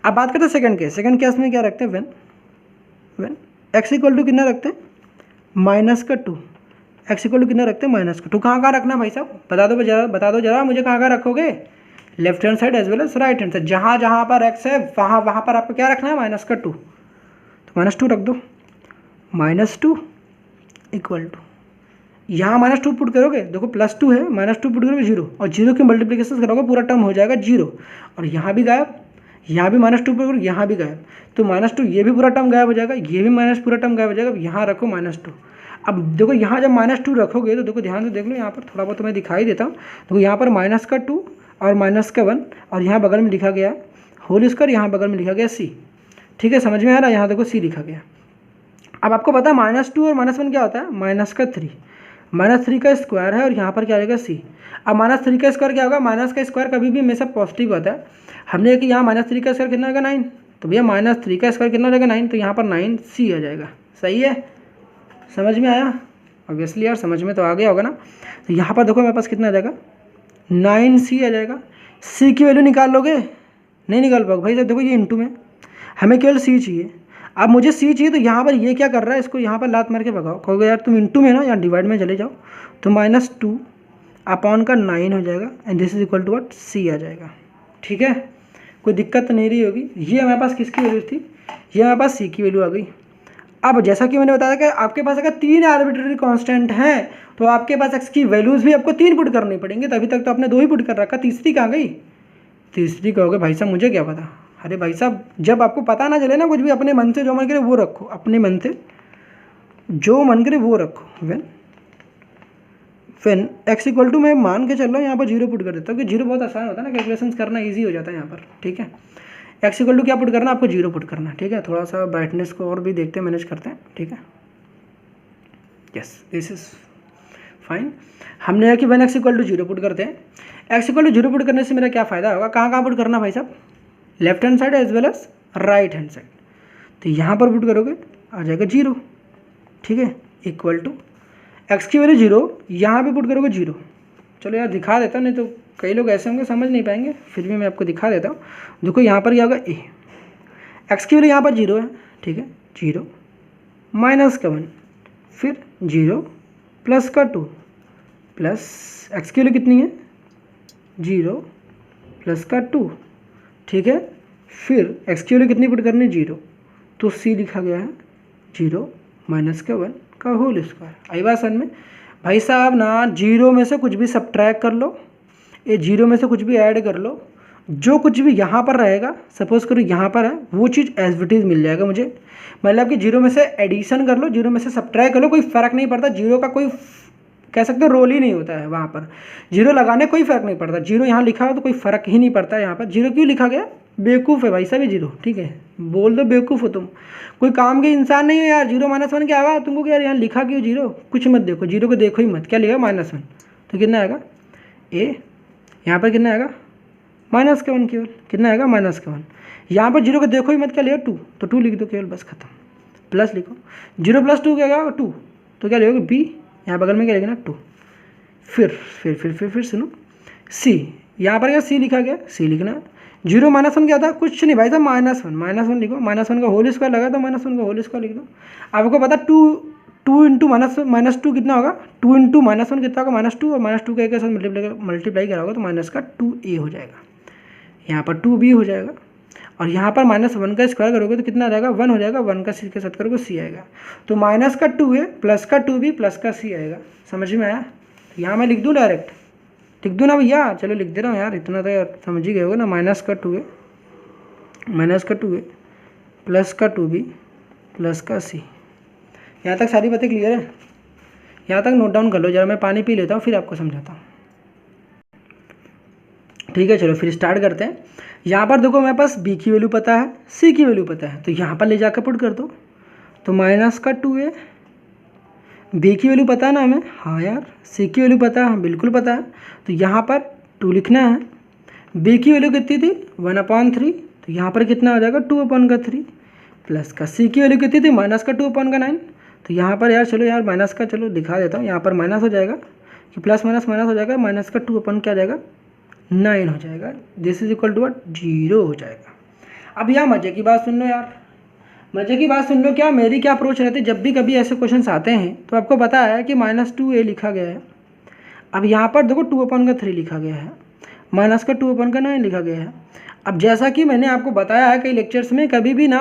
अब बात करते हैं सेकंड केस। सेकंड केस में क्या रखते हैं, व्हेन x इक्वल टू कितना रखते हैं -2, x इक्वल टू कितना रखते हैं -2। कहाँ रखना है भाई साहब, बता दो जरा मुझे, कहाँ रखोगे, left hand side as well as right hand side. जहाँ पर x है वहाँ पर आपको क्या रखना है -2, तो -2 रख दो। -2 इक्वल टू, यहाँ -2 पुट करोगे, देखो +2 है, -2 पुट करोगे 0, और 0 की मल्टीप्लिकेशन करोगे पूरा टर्म हो जाएगा 0, और यहाँ भी गायब, यहाँ भी -2 पुट करोगे, यहाँ भी गायब, तो -2 ये भी पूरा टर्म गायब हो जाएगा, ये भी पूरा टर्म गायब हो जाएगा। यहाँ रखो -2। अब देखो यहाँ जब -2 रखोगे तो देखो ध्यान से देख लो, यहाँ पर थोड़ा बहुत मैं दिखाई देता हूँ। देखो यहाँ पर -2 और -1, और यहाँ बगल में लिखा गया होल स्क्वायर, यहाँ बगल में लिखा गया c। ठीक है, समझ में आ रहा है, यहाँ देखो c लिखा गया। अब आपको पता है -2 और -1 क्या होता है, -3, -3 का स्क्वायर है, और यहाँ पर क्या आएगा c। अब -3 का स्क्वायर क्या होगा, माइनस का स्क्वायर कभी भी हमेशा पॉजिटिव होता है। हमने कि यहाँ -3 का स्क्वायर कितना होगा 9, तो भैया -3 का स्क्वायर कितना हो जाएगा 9, तो यहाँ पर 9c आ जाएगा। सही है, समझ में आया, ऑब्वियसली यार समझ में तो आ गया होगा ना। तो यहाँ पर देखो मेरे पास कितना आ जाएगा 9c आ जाएगा। c की वैल्यू निकाल लोगे, नहीं निकाल पाओगे भाई साहब, देखो ये इंटू में, हमें केवल c चाहिए। अब मुझे c चाहिए, तो यहाँ पर ये क्या कर रहा है, इसको यहाँ पर लात मार के भगाओ, कहोगे यार तुम इंटू में ना, यहाँ डिवाइड में चले जाओ, तो -2 अपॉन का 9 हो जाएगा, and this is equal to what, c आ जाएगा। ठीक है, कोई दिक्कत तो नहीं रही होगी। ये हमारे पास किसकी वैल्यू थी, ये हमारे पास c की वैल्यू आ गई। अब जैसा कि मैंने बताया कि आपके पास अगर 3 आर्बिट्रेरी कांस्टेंट हैं, तो आपके पास x की वैल्यूज़ भी आपको 3 पुट करनी पड़ेंगे। तभी तक तो आपने 2 ही पुट कर रखा, तीसरी कहाँ गई, तीसरी कहोगे भाई साहब मुझे क्या पता। अरे भाई साहब, जब आपको पता ना चले ना कुछ भी, अपने मन से जो मन करे वो रखो, अपने मन से जो मन करे वो रखो। व्हेन x इक्वल टू, मैं मान के चल रहा हूँ यहाँ पर 0 पुट कर देता हूँ, कि 0 बहुत आसान होता है ना, कैलकुलेशन करना ईजी हो जाता है यहाँ पर। ठीक है, x इक्वल टू क्या पुट करना, आपको 0 पुट करना। ठीक है, थोड़ा सा ब्राइटनेस को और भी देखते हैं, मैनेज करते हैं। ठीक है, यस दिस इज फाइन। हमने यहाँ कि when x equal to 0 put करते हैं। x इक्वल टू 0 पुट करने से मेरा क्या फ़ायदा होगा, कहाँ पुट करना भाई साहब, left hand side as well as right hand side. तो यहाँ पर पुट करोगे आ जाएगा 0। ठीक है, इक्वल टू x की वैल्यू 0, यहाँ पे पुट करोगे 0। चलो यार दिखा देता हूँ, नहीं तो कई लोग ऐसे होंगे समझ नहीं पाएंगे, फिर भी मैं आपको दिखा देता हूँ। देखो यहाँ पर क्या होगा, a, x की वैल्यू यहाँ पर 0 है। ठीक है, 0 -1, फिर 0 +2 प्लस x की वैल्यू कितनी है 0 +2। ठीक है, फिर x की वैल्यू कितनी पुट करनी है 0, तो c लिखा गया है 0 -1 का होल स्क्वायर। आई बात समझ में भाई साहब ना, 0 में से कुछ भी सब्ट्रैक्ट कर लो, ये 0 में से कुछ भी ऐड कर लो, जो कुछ भी यहाँ पर रहेगा, सपोज करो यहाँ पर है, वो चीज़ एज इट इज मिल जाएगा मुझे। मतलब कि 0 में से एडिशन कर लो, 0 में से सब्ट्रैक्ट कर लो, कोई फ़र्क नहीं पड़ता। 0 का कोई कह सकते हो रोल ही नहीं होता है वहाँ पर, 0 लगाने कोई फ़र्क नहीं पड़ता। 0 यहाँ लिखा हो तो कोई फ़र्क ही नहीं पड़ता है यहाँ पर। 0 क्यों लिखा गया, बेवकूफ़ है भाई साहब ये 0। ठीक है, बोल दो बेवकूफ़ हो तुम, कोई काम के इंसान नहीं हो यार। 0 -1 क्या आएगा तुमको, यार यहाँ लिखा क्यों 0, कुछ मत देखो, 0 को देखो ही मत, क्या लिखा -1, तो कितना आएगा a, यहाँ पर कितना आएगा -1 केवल, कितना आएगा -1। यहाँ पर 0 को देखो ही मत, क्या लिखा 2, तो 2 लिख दो केवल, बस खत्म। प्लस लिखो, 0 + 2 क्या आएगा 2, तो क्या लिखोगे b, यहाँ बगल में क्या लिखना 2। फिर सुनो c, यहाँ पर क्या c लिखा गया, c लिखना है। 0 -1 क्या था, कुछ नहीं भाई साहब -1 लिखो, -1 का होल स्क्वायर लगा तो -1 का होल स्क्वायर लिख दो। आपको पता 2 इंटू -2 कितना होगा, 2 इंटू -1 कितना होगा -2, और -2 का एक के साथ मल्टीप्लाई करा होगा तो माइनस का 2a हो जाएगा, यहाँ पर 2b हो जाएगा, और यहाँ पर -1 का स्क्वायर करोगे तो कितना आ जाएगा 1 हो जाएगा, 1 का c के साथ करोगे c आएगा, तो माइनस का 2a प्लस का 2b प्लस का c आएगा। समझ में आया, यहाँ मैं लिख दूँ डायरेक्ट, लिख दूँ ना भैया, चलो लिख दे रहा हूँ यार, इतना तो यार समझ ही गए होगा ना। माइनस का 2a प्लस का 2b प्लस का c। यहाँ तक सारी बातें क्लियर है, यहाँ तक नोट डाउन कर लो जरा, मैं पानी पी लेता हूँ फिर आपको समझाता हूँ। ठीक है, चलो फिर स्टार्ट करते हैं। यहाँ पर देखो मेरे पास b की वैल्यू पता है, c की वैल्यू पता है, तो यहाँ पर ले जाकर पुट कर दो। तो माइनस का 2a, b की वैल्यू पता है ना हमें, हाँ यार। c की वैल्यू पता है, हाँ बिल्कुल पता है। तो यहाँ पर 2 लिखना है। b की वैल्यू कितनी थी, 1/3, तो यहाँ पर कितना हो जाएगा 2/3, प्लस का c की वैल्यू कितनी थी, माइनस का 2/9। तो यहाँ पर यार चलो यार माइनस का, चलो दिखा देता हूँ, यहाँ पर माइनस हो जाएगा कि प्लस माइनस माइनस हो जाएगा, माइनस का 2 अपन क्या आ जाएगा 9 हो जाएगा। This is equal to what, 0 हो जाएगा। अब यहाँ मज़े की बात सुन लो यार, मज़े की बात सुन लो। क्या मेरी क्या अप्रोच रहती है जब भी कभी ऐसे क्वेश्चन आते हैं, तो आपको पता है कि -2a लिखा गया है। अब यहाँ पर देखो 2/3 लिखा गया है, माइनस का 2/9 लिखा गया है। अब जैसा कि मैंने आपको बताया है कई लेक्चर्स में, कभी भी ना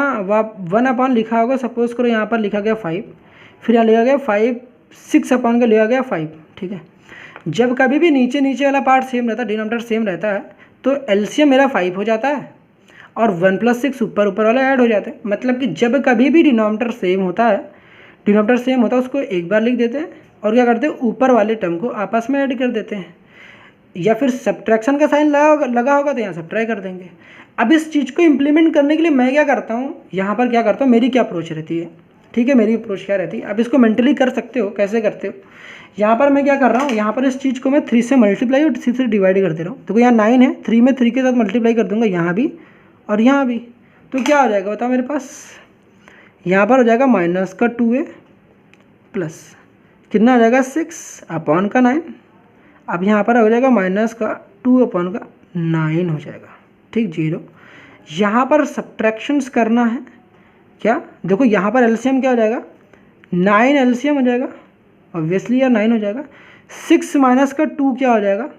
1 लिखा होगा, सपोज करो यहाँ पर लिखा गया 5, फिर यहाँ लिखा गया 5, 6 का लिखा गया 5, ठीक है। जब कभी भी नीचे नीचे वाला पार्ट सेम रहता है, डिनोमिनेटर सेम रहता है, तो एलसीएम मेरा 5 हो जाता है और 1 + 6 ऊपर ऊपर वाला ऐड हो जाते हैं। मतलब कि जब कभी भी डिनोमिनेटर सेम होता है, उसको एक बार लिख देते हैं और क्या करते हैं, ऊपर वाले टर्म को आपस में ऐड कर देते हैं। या फिर सब्ट्रैक्शन का साइन लगा होगा तो यहाँ सब्ट्रैक्ट कर देंगे। अब इस चीज़ को इम्प्लीमेंट करने के लिए मैं क्या करता हूँ, यहाँ पर क्या करता हूँ, मेरी क्या अप्रोच रहती है, ठीक है, मेरी अप्रोच क्या रहती है। अब इसको मेंटली कर सकते हो, कैसे करते हो। यहाँ पर मैं क्या कर रहा हूँ, यहाँ पर इस चीज़ को मैं 3 से मल्टीप्लाई और 3 से डिवाइड कर दे रहा हूँ। देखो यहाँ 9 है, 3 में 3 के साथ मल्टीप्लाई कर दूंगा, यहाँ भी और यहाँ भी। तो क्या हो जाएगा बताओ मेरे पास, यहाँ पर हो जाएगा माइनस का 2a प्लस कितना हो जाएगा 6/9। अब यहाँ पर हो जाएगा माइनस का 2/9 हो जाएगा, ठीक, 0। यहाँ पर सब्ट्रैक्शंस करना है क्या, देखो यहाँ पर एलसीएम क्या हो जाएगा, 9 एलसीएम हो जाएगा, ऑब्वियसली यार 9 हो जाएगा। 6 माइनस का 2 क्या हो जाएगा,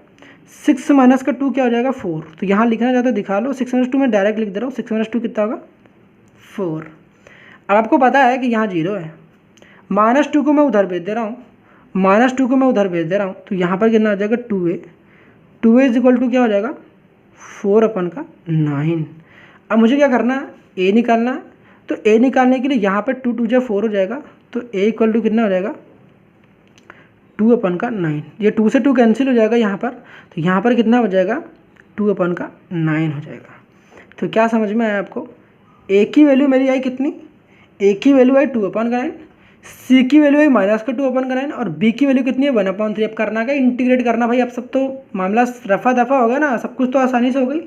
6 माइनस का 2 क्या हो जाएगा 4। तो यहाँ लिखना चाहते हो दिखा लो, 6 - 2 में डायरेक्ट लिख दे रहा हूँ, 6 - 2 कितना होगा 4। अब आपको पता है कि यहाँ 0 है, -2 को मैं उधर भेज दे रहा हूँ, -2 को मैं उधर भेज दे रहा हूँ, तो यहाँ पर कितना हो जाएगा 2a। 2a is equal to क्या हो जाएगा 4/9। अब मुझे क्या करना है, a निकालना है। तो a निकालने के लिए यहाँ पर 2 × 2 = 4 हो जाएगा, तो a इक्वल टू कितना हो जाएगा 2/9। ये 2 से 2 कैंसिल हो जाएगा यहाँ पर, तो यहाँ पर कितना हो जाएगा 2/9 हो जाएगा। तो क्या समझ में आया आपको, a की वैल्यू मेरी आई कितनी, a की वैल्यू आई 2/9, c की वैल्यू आई माइनस का 2/9 और b की वैल्यू कितनी है 1/3। अब करना क्या, इंटीग्रेट करना भाई। अब सब तो मामला रफा दफा होगा ना, सब कुछ तो आसानी से हो गई।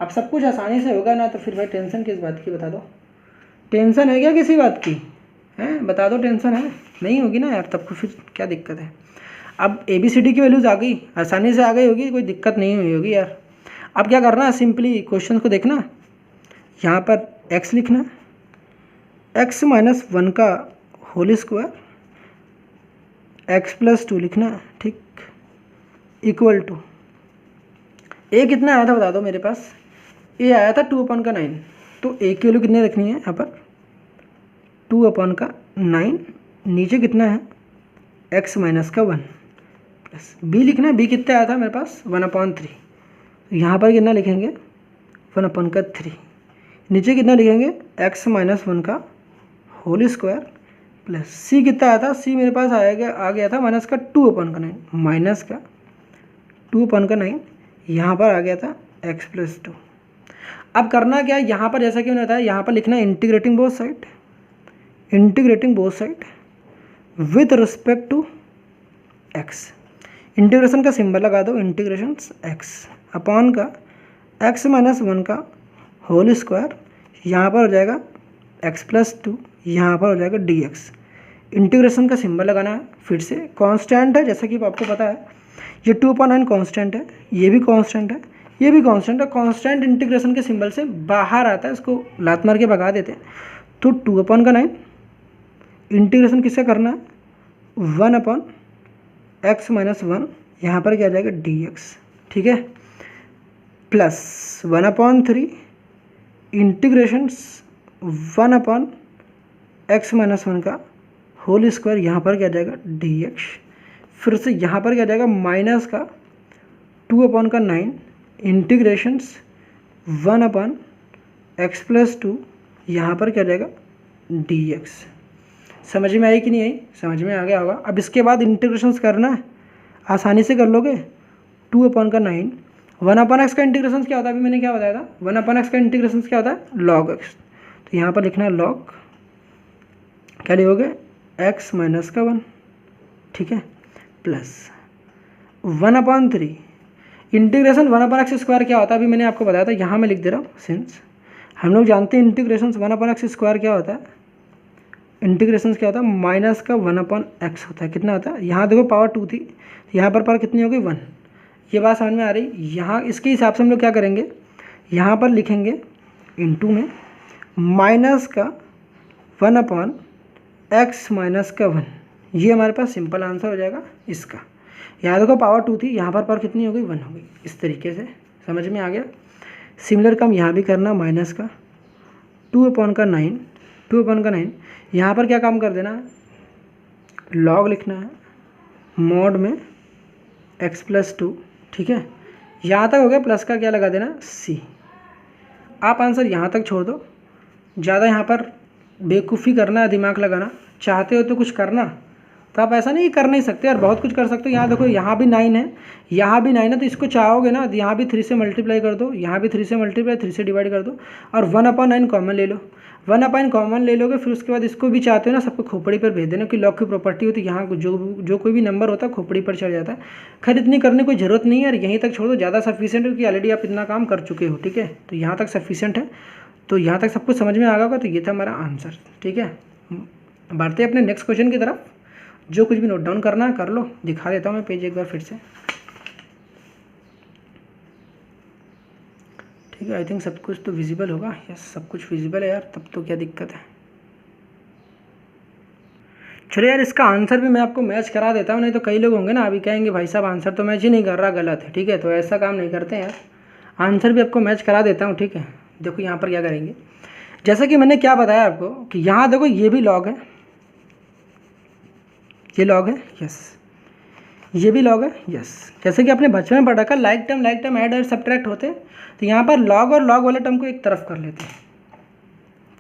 अब सब कुछ आसानी से होगा ना, तो फिर भाई टेंशन किस बात की बता दो, टेंशन है क्या किसी बात की, है बता दो, टेंशन है नहीं होगी ना यार, तब फिर क्या दिक्कत है। अब ABCD की वैल्यूज़ आ गई, आसानी से आ गई होगी, कोई दिक्कत नहीं हुई होगी यार। अब क्या करना है, सिंपली क्वेश्चन को देखना, यहाँ पर x लिखना, x - 1 का होल स्क्वायर, x + 2 लिखना, ठीक, इक्वल टू a कितना आया था बता दो मेरे पास, a आया था 2/9। तो a की वैल्यू कितनी रखनी है यहाँ पर 2/9, नीचे कितना है x - 1 प्लस b लिखना है, b कितना आया था मेरे पास 1/3। यहाँ पर कितना लिखेंगे 1/3, नीचे कितना लिखेंगे x - 1 का होल स्क्वायर प्लस c कितना आया था, c मेरे पास आ गया था माइनस का 2/9, माइनस का 2/9, यहाँ पर आ गया था x + 2। अब करना क्या है, यहाँ पर जैसा कि मैंने बताया, यहाँ पर लिखना है integrating both side with respect to x। Integration का सिंबल लगा दो, इंटीग्रेशंस x अपॉन का x - 1 का होल स्क्वायर, यहाँ पर हो जाएगा x + 2, यहाँ पर हो जाएगा dx। इंटीग्रेशन का सिंबल लगाना है, फिर से कांस्टेंट है, जैसा कि आपको पता है ये 2/9 कांस्टेंट है, ये भी कांस्टेंट है, ये भी कांस्टेंट है। कांस्टेंट इंटीग्रेशन के सिंबल से बाहर आता है, इसको लात मार के भगा देते हैं। तो 2/9 इंटीग्रेशन किससे करना है 1/x - 1, यहाँ पर क्या आ जाएगा dx, ठीक है, प्लस 1/3 इंटीग्रेशंस 1/x - 1 का होल स्क्वायर, यहाँ पर क्या आ जाएगा dx। फिर से यहाँ पर क्या आ जाएगा माइनस का 2/9 इंटीग्रेशंस 1/x + 2, यहाँ पर क्या आ जाएगा dx। समझ में आई कि नहीं आई, समझ में आ गया होगा। अब इसके बाद इंटीग्रेशंस करना है, आसानी से कर लोगे 2/9 वन अपन एक्स का इंटीग्रेशन क्या होता है, अभी मैंने क्या बताया था, वन अपन एक्स का इंटीग्रेशन क्या होता है, लॉग एक्स। तो यहाँ पर लिखना है लॉग, क्या लिखोगे, एक्स माइनस का 1, ठीक है, प्लस 1/3 इंटीग्रेशन 1/x² क्या होता है, अभी मैंने आपको बताया था, यहाँ मैं लिख दे रहा हूँ। सिंस हम लोग जानते हैं इंटीग्रेशन 1/x² क्या होता है, इंटीग्रेशन क्या होता है, माइनस का 1/x होता है। कितना होता है, यहाँ देखो पावर 2 थी, यहाँ पर पावर कितनी होगी, 1। ये बात समझ में आ रही। यहाँ इसके हिसाब से हम लोग क्या करेंगे, यहाँ पर लिखेंगे इनटू में माइनस का 1/x माइनस का 1। ये हमारे पास सिंपल आंसर हो जाएगा इसका। यहाँ देखो पावर 2 थी, यहाँ पर पावर कितनी हो गई, 1 हो गई। इस तरीके से समझ में आ गया। सिमिलर काम यहाँ भी करना, माइनस का 2/9, 2/9। यहाँ पर क्या काम कर देना है, लॉग लिखना है, मॉड में x+2, ठीक है। यहाँ तक हो गया, प्लस का क्या लगा देना, c। आप आंसर यहाँ तक छोड़ दो, ज़्यादा यहाँ पर बेवकूफ़ी करना है, दिमाग लगाना चाहते हो तो कुछ करना, तो आप ऐसा नहीं कर नहीं सकते यार, बहुत कुछ कर सकते हो। यहाँ देखो, यहाँ भी 9 है, यहाँ भी 9 है, तो इसको चाहोगे ना, यहाँ भी 3 से मल्टीप्लाई कर दो, यहाँ भी 3 से मल्टीप्लाई, 3 से डिवाइड कर दो, और 1/9 कॉमन ले लो। 1/9 कॉमन ले लोगे, फिर उसके बाद इसको भी चाहते हो ना, सबको खोपड़ी पर भेज देना, कि लॉग की प्रॉपर्टी होती है, यहाँ जो कोई भी नंबर होता है खोपड़ी पर चढ़ जाता है। खैर इतनी करने की कोई ज़रूरत नहीं है यार, यहीं तक छोड़ दो, ज़्यादा सफिशिएंट है, क्योंकि ऑलरेडी आप इतना काम कर चुके हो, ठीक है। तो यहाँ तक सफिशिएंट है, तो यहाँ तक सब कुछ समझ में आ गया होगा। तो ये था हमारा आंसर, ठीक है। बढ़ते हैं अपने नेक्स्ट क्वेश्चन की तरफ। जो कुछ भी नोट डाउन करना है कर लो, दिखा देता हूँ मैं पेज एक बार फिर से, ठीक है। आई थिंक सब कुछ तो विजिबल होगा, यस सब कुछ विजिबल है यार, तब तो क्या दिक्कत है। चलो यार, इसका आंसर भी मैं आपको मैच करा देता हूँ, नहीं तो कई लोग होंगे ना अभी कहेंगे भाई साहब आंसर तो मैच ही नहीं कर रहा, गलत है, ठीक है। तो ऐसा काम नहीं करते यार, आंसर भी आपको मैच करा देता हूँ, ठीक है। देखो यहाँ पर क्या करेंगे, जैसा कि मैंने क्या बताया आपको, कि यहाँ देखो ये भी लॉग है, ये लॉग है, यस, ये भी लॉग है, यस। जैसे कि आपने बचपन में पढ़ा था, लाइक टर्म ऐड और सब्ट्रैक्ट होते, तो यहाँ पर लॉग और लॉग वाले टर्म को एक तरफ कर लेते हैं,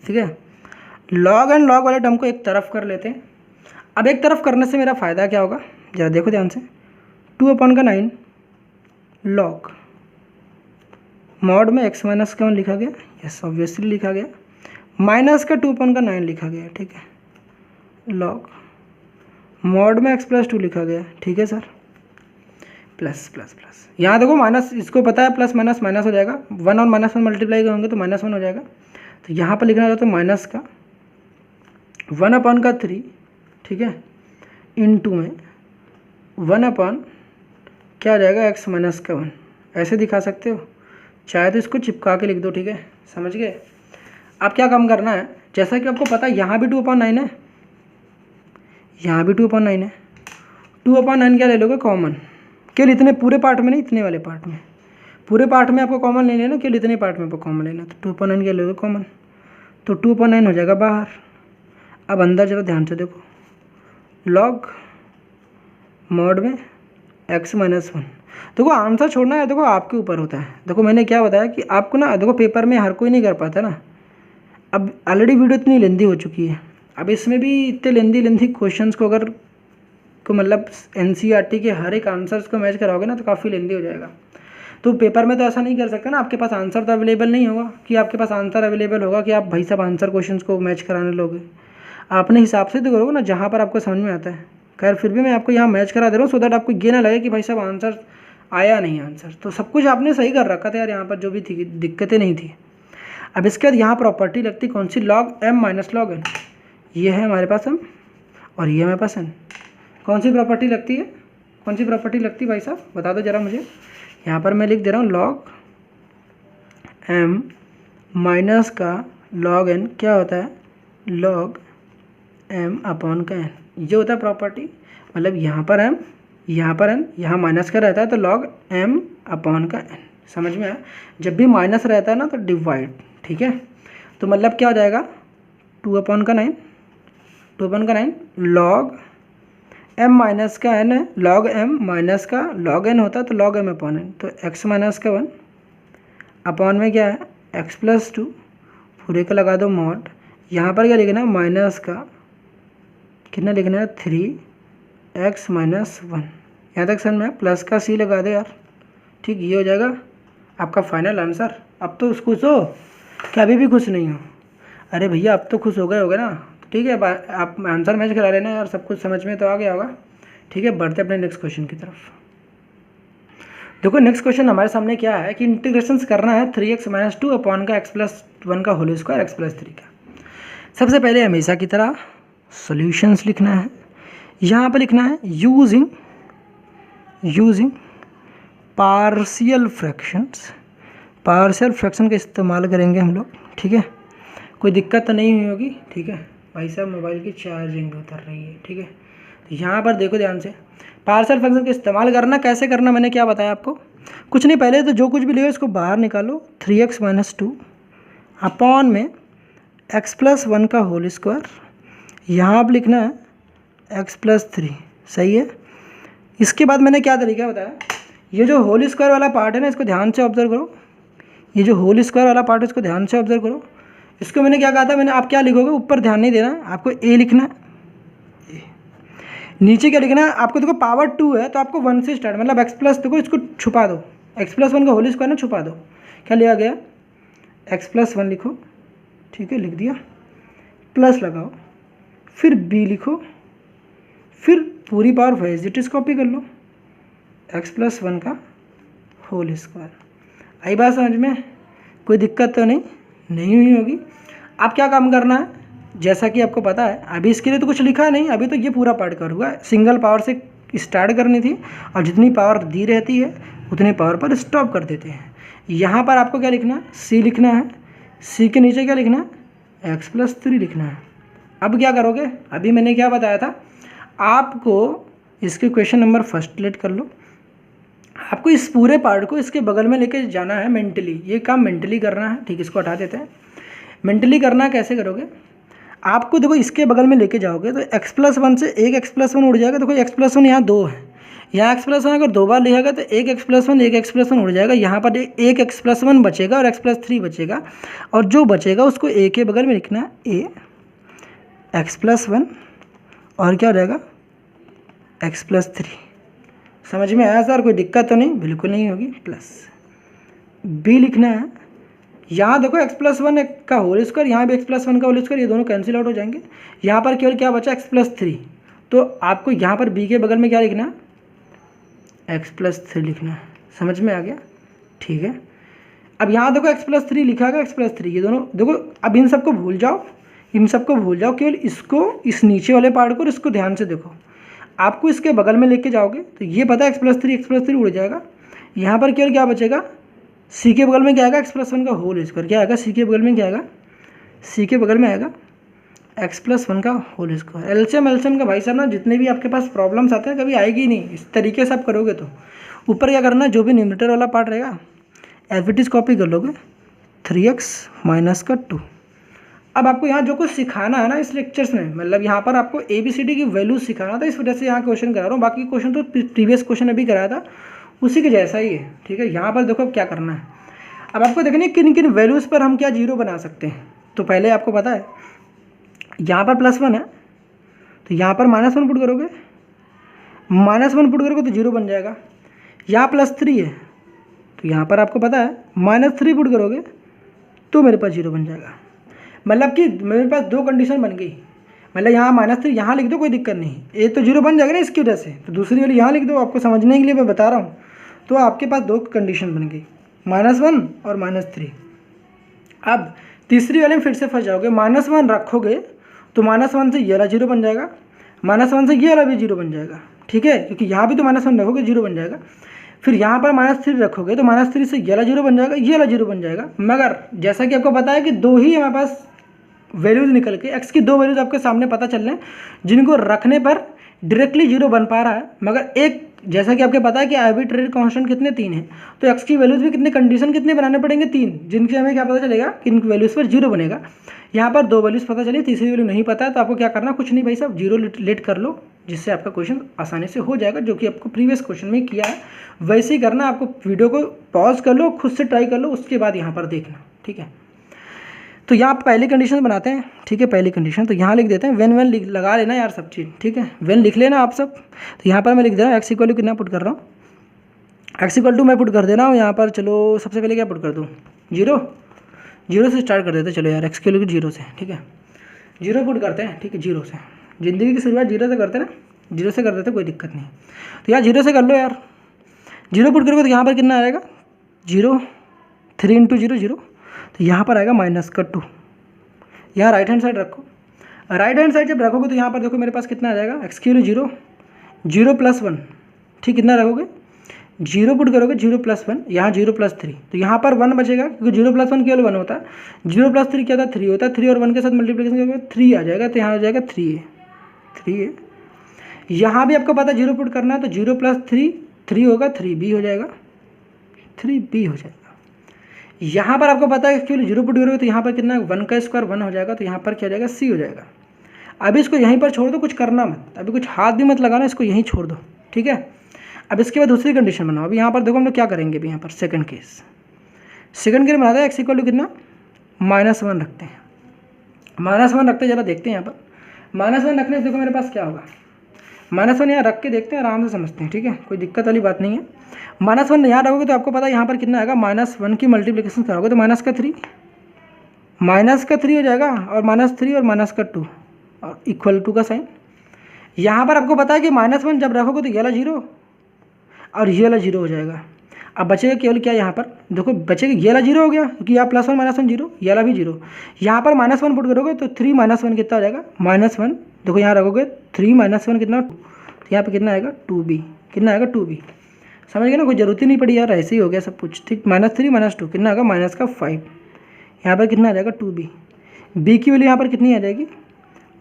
ठीक है। लॉग एंड लॉग वाले टर्म को एक तरफ कर लेते हैं। अब एक तरफ करने से मेरा फ़ायदा क्या होगा, जरा देखो ध्यान से, 2/9 लॉग, मॉड में x माइनस का 1 लिखा गया, यस ऑब्वियसली लिखा गया, माइनस का 2/9 लिखा गया, ठीक है, लॉग, मॉड में x+2 लिखा गया, ठीक है सर, प्लस प्लस प्लस। यहाँ देखो माइनस, इसको पता है प्लस माइनस माइनस हो जाएगा, 1 और -1 मल्टीप्लाई होंगे तो -1 हो जाएगा। तो यहाँ पर लिखना होगा तो माइनस का 1/3, ठीक है, इनटू में 1/ क्या आ जाएगा, x माइनस का 1। ऐसे दिखा सकते हो, चाहे तो इसको चिपका के लिख दो, ठीक है, समझ गए। अब क्या काम करना है, जैसा कि आपको पता है यहाँ भी 2/9 है, यहाँ भी 2/9 है, 2/9 क्या ले लोगे, कॉमन, केवल इतने पूरे पार्ट में नहीं, इतने वाले पार्ट में, पूरे पार्ट में आपको कॉमन ले लेना, केवल इतने पार्ट में आपको कॉमन लेना। तो 2/9 क्या लोगे, कॉमन, तो 2/9 हो जाएगा बाहर। अब अंदर जरा ध्यान से देखो, लॉग मॉड में x माइनस 1। देखो आंसर छोड़ना है, देखो आपके ऊपर होता है। देखो मैंने क्या बताया कि आपको ना, देखो पेपर में हर कोई नहीं कर पाता ना, अब ऑलरेडी वीडियो इतनी लेंदी हो चुकी है, अब इसमें भी इतने लेंदी क्वेश्चंस को अगर को मतलब NCERT के हर एक आंसर्स को मैच कराओगे ना तो काफ़ी लेंदी हो जाएगा। तो पेपर में तो ऐसा नहीं कर सकते ना, आपके पास आंसर तो अवेलेबल नहीं होगा, कि आपके पास आंसर अवेलेबल होगा कि आप भाई साहब आंसर क्वेश्चंस को मैच कराने लोगे। अपने हिसाब से तो करोगे ना, जहाँ पर आपको समझ में आता है। खैर फिर भी मैं आपको यहाँ मैच करा दे रहा हूँ, सो दैट आपको ये ना लगे कि भाई साहब आंसर आया नहीं आंसर। तो सब कुछ आपने सही कर रखा था यार, यहाँ पर जो भी थी दिक्कतें नहीं थी। अब इसके बाद यहाँ प्रॉपर्टी लगती कौन सी, log m minus log n। ये है हमारे पास m और ये हमारे पास n। कौन सी प्रॉपर्टी लगती है, कौन सी प्रॉपर्टी लगती है भाई साहब, बता दो ज़रा मुझे। यहाँ पर मैं लिख दे रहा हूँ log m माइनस का log n क्या होता है, log m अपॉन का n। ये होता है प्रॉपर्टी, मतलब यहाँ पर m, यहाँ पर n, यहाँ माइनस का रहता है तो log m अपॉन का n। समझ में आया, जब भी माइनस रहता है ना तो डिवाइड, ठीक है। तो मतलब क्या हो जाएगा, 2/9, 2/9 log m माइनस का n है, log m माइनस का log n होता है तो log m अपॉन n। तो x माइनस का 1 अपॉन में क्या है, x+2, पूरे का लगा दो मॉड, यहाँ पर क्या लिखना है, माइनस का कितना लिखना है, 3x माइनस 1। यहाँ तक समझ में, प्लस का c लगा दे यार, ठीक, ये हो जाएगा आपका फाइनल आंसर। अब तो खुश हो क्या, अभी भी खुश नहीं हो? अरे भैया अब तो खुश हो गए होगे ना। ठीक है, आप आंसर मैच करा लेना यार, सब कुछ समझ में तो आ गया होगा। ठीक है, बढ़ते अपने नेक्स्ट क्वेश्चन की तरफ। देखो नेक्स्ट क्वेश्चन हमारे सामने क्या है कि इंटीग्रेशन करना है 3x - 2 अपॉन का x+1 का होल स्क्वायर x+3 का। सबसे पहले हमेशा की तरह सॉल्यूशंस लिखना है। यहाँ पर लिखना है using partial fractions. Partial fraction का इस्तेमाल करेंगे हम लोग। ठीक है, कोई दिक्कत तो नहीं हुई होगी। ठीक है भाई साहब, मोबाइल की चार्जिंग उतर रही है। ठीक है, तो यहाँ पर देखो ध्यान से, पार्शियल फ्रैक्शन का इस्तेमाल करना, कैसे करना मैंने क्या बताया आपको? कुछ नहीं, पहले तो जो कुछ भी लिखो इसको बाहर निकालो। 3x - 2 अपॉन में x+1 का होल स्क्वायर। यहाँ पर लिखना है x+3। सही है। इसके बाद मैंने क्या तरीका बताया, ये जो होल स्क्वायर वाला पार्ट है ना, इसको ध्यान से ऑब्जर्व करो। ये जो होल स्क्वायर वाला पार्ट है इसको ध्यान से ऑब्जर्व करो। इसको मैंने क्या कहा था, मैंने आप क्या लिखोगे, ऊपर ध्यान नहीं देना, आपको a लिखना है। नीचे क्या लिखना है आपको, देखो पावर 2 है तो आपको 1 से स्टार्ट, मतलब x+, देखो इसको छुपा दो, x+1 का होल स्क्वायर ना छुपा दो। क्या लिया गया, x+1 लिखो। ठीक है, लिख दिया, प्लस लगाओ, फिर b लिखो, फिर पूरी पावर वेजिटेस कॉपी कर लो, x+1 का होल स्क्वायर। आई बात समझ में? कोई दिक्कत तो नहीं हुई होगी। अब क्या काम करना है, जैसा कि आपको पता है, अभी इसके लिए तो कुछ लिखा नहीं, अभी तो ये पूरा पार्ट करूँगा। सिंगल पावर से स्टार्ट करनी थी और जितनी पावर दी रहती है उतनी पावर पर स्टॉप कर देते हैं। यहाँ पर आपको क्या लिखना है, c लिखना है। c के नीचे क्या लिखना है, x+3 लिखना है। अब क्या करोगे, अभी मैंने क्या बताया था आपको, इसके क्वेश्चन नंबर फर्स्ट लेट कर लो। आपको इस पूरे पार्ट को इसके बगल में लेके जाना है मेंटली, ये काम मेंटली करना है। ठीक, इसको हटा देते हैं। मेंटली करना कैसे करोगे, आपको देखो इसके बगल में लेके जाओगे तो x+1 से एक x+1 उड़ जाएगा। देखो x+1 यहाँ 2 है, यहाँ x+1 अगर 2 बार लिखा गया तो एक x+1 उड़ जाएगा। यहाँ पर एक x+1 बचेगा और x+3 बचेगा, और जो बचेगा उसको a के बगल में लिखना है, a x+1 और क्या हो जाएगा, x+3। समझ में आया सर? कोई दिक्कत तो नहीं? बिल्कुल नहीं होगी। प्लस b लिखना है। यहाँ देखो x+1 का होल स्क्वायर, यहाँ भी x+1 का होल स्क्वायर, ये दोनों कैंसिल आउट हो जाएंगे। यहाँ पर केवल क्या बचा, x+3। तो आपको यहाँ पर b के बगल में क्या लिखना है, x+3 लिखना है। समझ में आ गया? ठीक है, अब यहाँ देखो x+3 लिखा गया, x+3, ये दोनों देखो। अब इन सबको भूल जाओ, केवल इसको, इस नीचे वाले पार्ट को, और इसको ध्यान से देखो। आपको इसके बगल में लेके जाओगे तो ये पता है x+3 उड़ जाएगा। यहाँ पर केवल क्या बचेगा, c के बगल में क्या आएगा, x+1 का होल स्क्वायर। क्या आएगा, c के बगल में क्या आएगा, c के बगल में आएगा x+1 का होल स्क्वायर। एलसीएम का भाई साहब ना, जितने भी आपके पास प्रॉब्लम्स आते हैं कभी आएगी ही नहीं। इस तरीके से आप करोगे तो ऊपर क्या करना, जो भी न्यूमरेटर वाला पार्ट रहेगा एज इट इज कॉपी कर लोगे, 3x - 2। अब आपको यहाँ जो कुछ सिखाना है ना इस लेक्चर्स में, मतलब यहाँ पर आपको ABCD की वैल्यूज सिखाना था, इस वजह से यहाँ क्वेश्चन करा रहा हूँ। बाकी क्वेश्चन तो प्रीवियस क्वेश्चन अभी कराया था उसी के जैसा ही है। ठीक है, यहाँ पर देखो अब क्या करना है। अब आपको देखना है किन किन वैल्यूज़ पर हम क्या जीरो बना सकते हैं। तो पहले आपको पता है यहाँ पर +1 है, तो यहाँ पर -1 पुट करोगे, -1 पुट करोगे तो जीरो बन जाएगा। यहाँ +3 है, तो यहाँ पर आपको पता है -3 पुट करोगे तो मेरे पास जीरो बन जाएगा। मतलब कि मेरे पास दो कंडीशन बन गई। मतलब यहाँ -3 यहाँ लिख दो, कोई दिक्कत नहीं, एक तो जीरो बन जाएगा ना इसकी वजह से, तो दूसरी वाली यहाँ लिख दो। आपको समझने के लिए मैं बता रहा हूँ। तो आपके पास दो कंडीशन बन गई, -1 और -3। अब तीसरी वाले में फिर से फंस जाओगे, -1 रखोगे तो -1 से ये वाला जीरो बन जाएगा, -1 से ये वाला भी जीरो बन जाएगा। ठीक है, क्योंकि यहाँ भी तो -1 रखोगे जीरो बन जाएगा। फिर यहाँ पर -3 रखोगे तो -3 से ये वाला जीरो बन जाएगा, ये वाला जीरो बन जाएगा। मगर जैसा कि आपको पता है कि दो ही हमारे पास वैल्यूज़ निकल के, x की दो वैल्यूज़ आपके सामने पता चल रहे हैं जिनको रखने पर डायरेक्टली जीरो बन पा रहा है। मगर एक, जैसा कि आपको पता है कि आर्बिट्रेरी कांस्टेंट कितने 3 हैं, तो x की वैल्यूज़ भी कितने कंडीशन कितने बनाने पड़ेंगे 3, जिनके हमें क्या पता चलेगा कि इन वैल्यूज़ पर जीरो बनेगा। यहाँ पर दो वैल्यूज़ पता चली, तीसरी वैल्यू नहीं पता है, तो आपको क्या करना, कुछ नहीं भाई साहब, जीरो लेट कर लो, जिससे आपका क्वेश्चन आसानी से हो जाएगा, जो कि आपको प्रीवियस क्वेश्चन में किया है वैसे ही करना। आपको वीडियो को पॉज कर लो, खुद से ट्राई कर लो, उसके बाद यहाँ पर देखना। ठीक है, तो यहाँ पहली कंडीशन बनाते हैं। ठीक है, पहली कंडीशन तो यहाँ लिख देते हैं, वेन लगा लेना यार सब चीज़। ठीक है, वेन लिख लेना आप सब। तो यहाँ पर मैं लिख दे रहा हूँ x इक्वल कितना पुट कर रहा हूँ, एक्स इक्वल टू मैं पुट कर दे रहा हूँ यहाँ पर। चलो सबसे पहले क्या पुट कर दूँ, जीरो। जीरो से स्टार्ट कर देते चलो यार, एक्स इक्वल टू जीरो से, ठीक है। जीरो पुट करते हैं, ठीक है, जीरो से। ज़िंदगी की शुरुआत जीरो से करते ना, जीरो से कर देते, कोई दिक्कत नहीं। तो यार जीरो से कर लो यार। जीरो पुट करोगे तो यहाँ पर कितना आएगा, जीरो, 3 इंटू जीरो जीरो, तो यहाँ पर आएगा माइनस का 2। यहाँ राइट हैंड साइड रखो। राइट हैंड साइड जब रखोगे तो यहाँ पर देखो मेरे पास कितना आ जाएगा, x cube zero, zero plus 1, ठीक, कितना रखोगे, जीरो पुट करोगे, जीरो प्लस 1, यहाँ जीरो प्लस 3, तो यहाँ पर 1 बचेगा क्योंकि जीरो प्लस 1 केवल 1 होता है। जीरो प्लस 3 क्या था, 3 होता है। 3 और 1 के साथ मल्टीप्लिकेशन करोगे 3 आ जाएगा, तो यहाँ आ जाएगा 3a। यहाँ भी आपको पता है जीरो पुट करना है, तो जीरो प्लस 3 होगा, 3b हो जाएगा, 3b हो जाएगा। यहाँ पर आपको पता है कि जीरो पुट करोगे तो यहाँ पर कितना, 1 का स्क्वायर 1 हो जाएगा, तो यहाँ पर क्या हो जाएगा, c हो जाएगा। अभी इसको यहीं पर छोड़ दो, कुछ करना मत, अभी कुछ हाथ भी मत लगाना, इसको यहीं छोड़ दो, ठीक है। अब इसके बाद दूसरी कंडीशन बनाओ। अभी यहाँ पर देखो हम लोग क्या करेंगे, अभी यहाँ पर सेकंड केस बनाते हैं। एक्स इक्वल टू कितना, -1 रखते हैं। -1 रखते हैं, जरा देखते हैं यहाँ पर। -1 रखने से देखो मेरे पास क्या होगा, -1 यहाँ रख के देखते हैं, आराम से समझते हैं, ठीक है, कोई दिक्कत वाली बात नहीं है। -1 यहाँ रखोगे तो आपको पता है यहाँ पर कितना आएगा, -1 की मल्टीप्लिकेशन करोगे तो माइनस का 3 हो जाएगा, और -3 और -2 और इक्वल टू का साइन। यहाँ पर आपको पता है कि -1 जब रखोगे तो ये वाला 0 और ये वाला 0 हो जाएगा। अब बचेगा केवल क्या, यहाँ पर देखो बचेगा ये वाला 0 हो गया क्योंकि यहाँ +1 -1 0, ये वाला भी 0। यहाँ पर -1 पुट करोगे तो 3 -1 कितना हो जाएगा, -1, देखो यहाँ रखोगे 3 -1 कितना, तो यहाँ पे कितना आएगा, 2b, कितना आएगा, 2b। समझ गए ना, कोई जरूरत ही नहीं पड़ी यार, ऐसे ही हो गया सब कुछ, ठीक। -3 -2 कितना आएगा, -5, यहाँ पर कितना आ जाएगा, 2b। b की वैल्यू यहाँ पर कितनी आ जाएगी,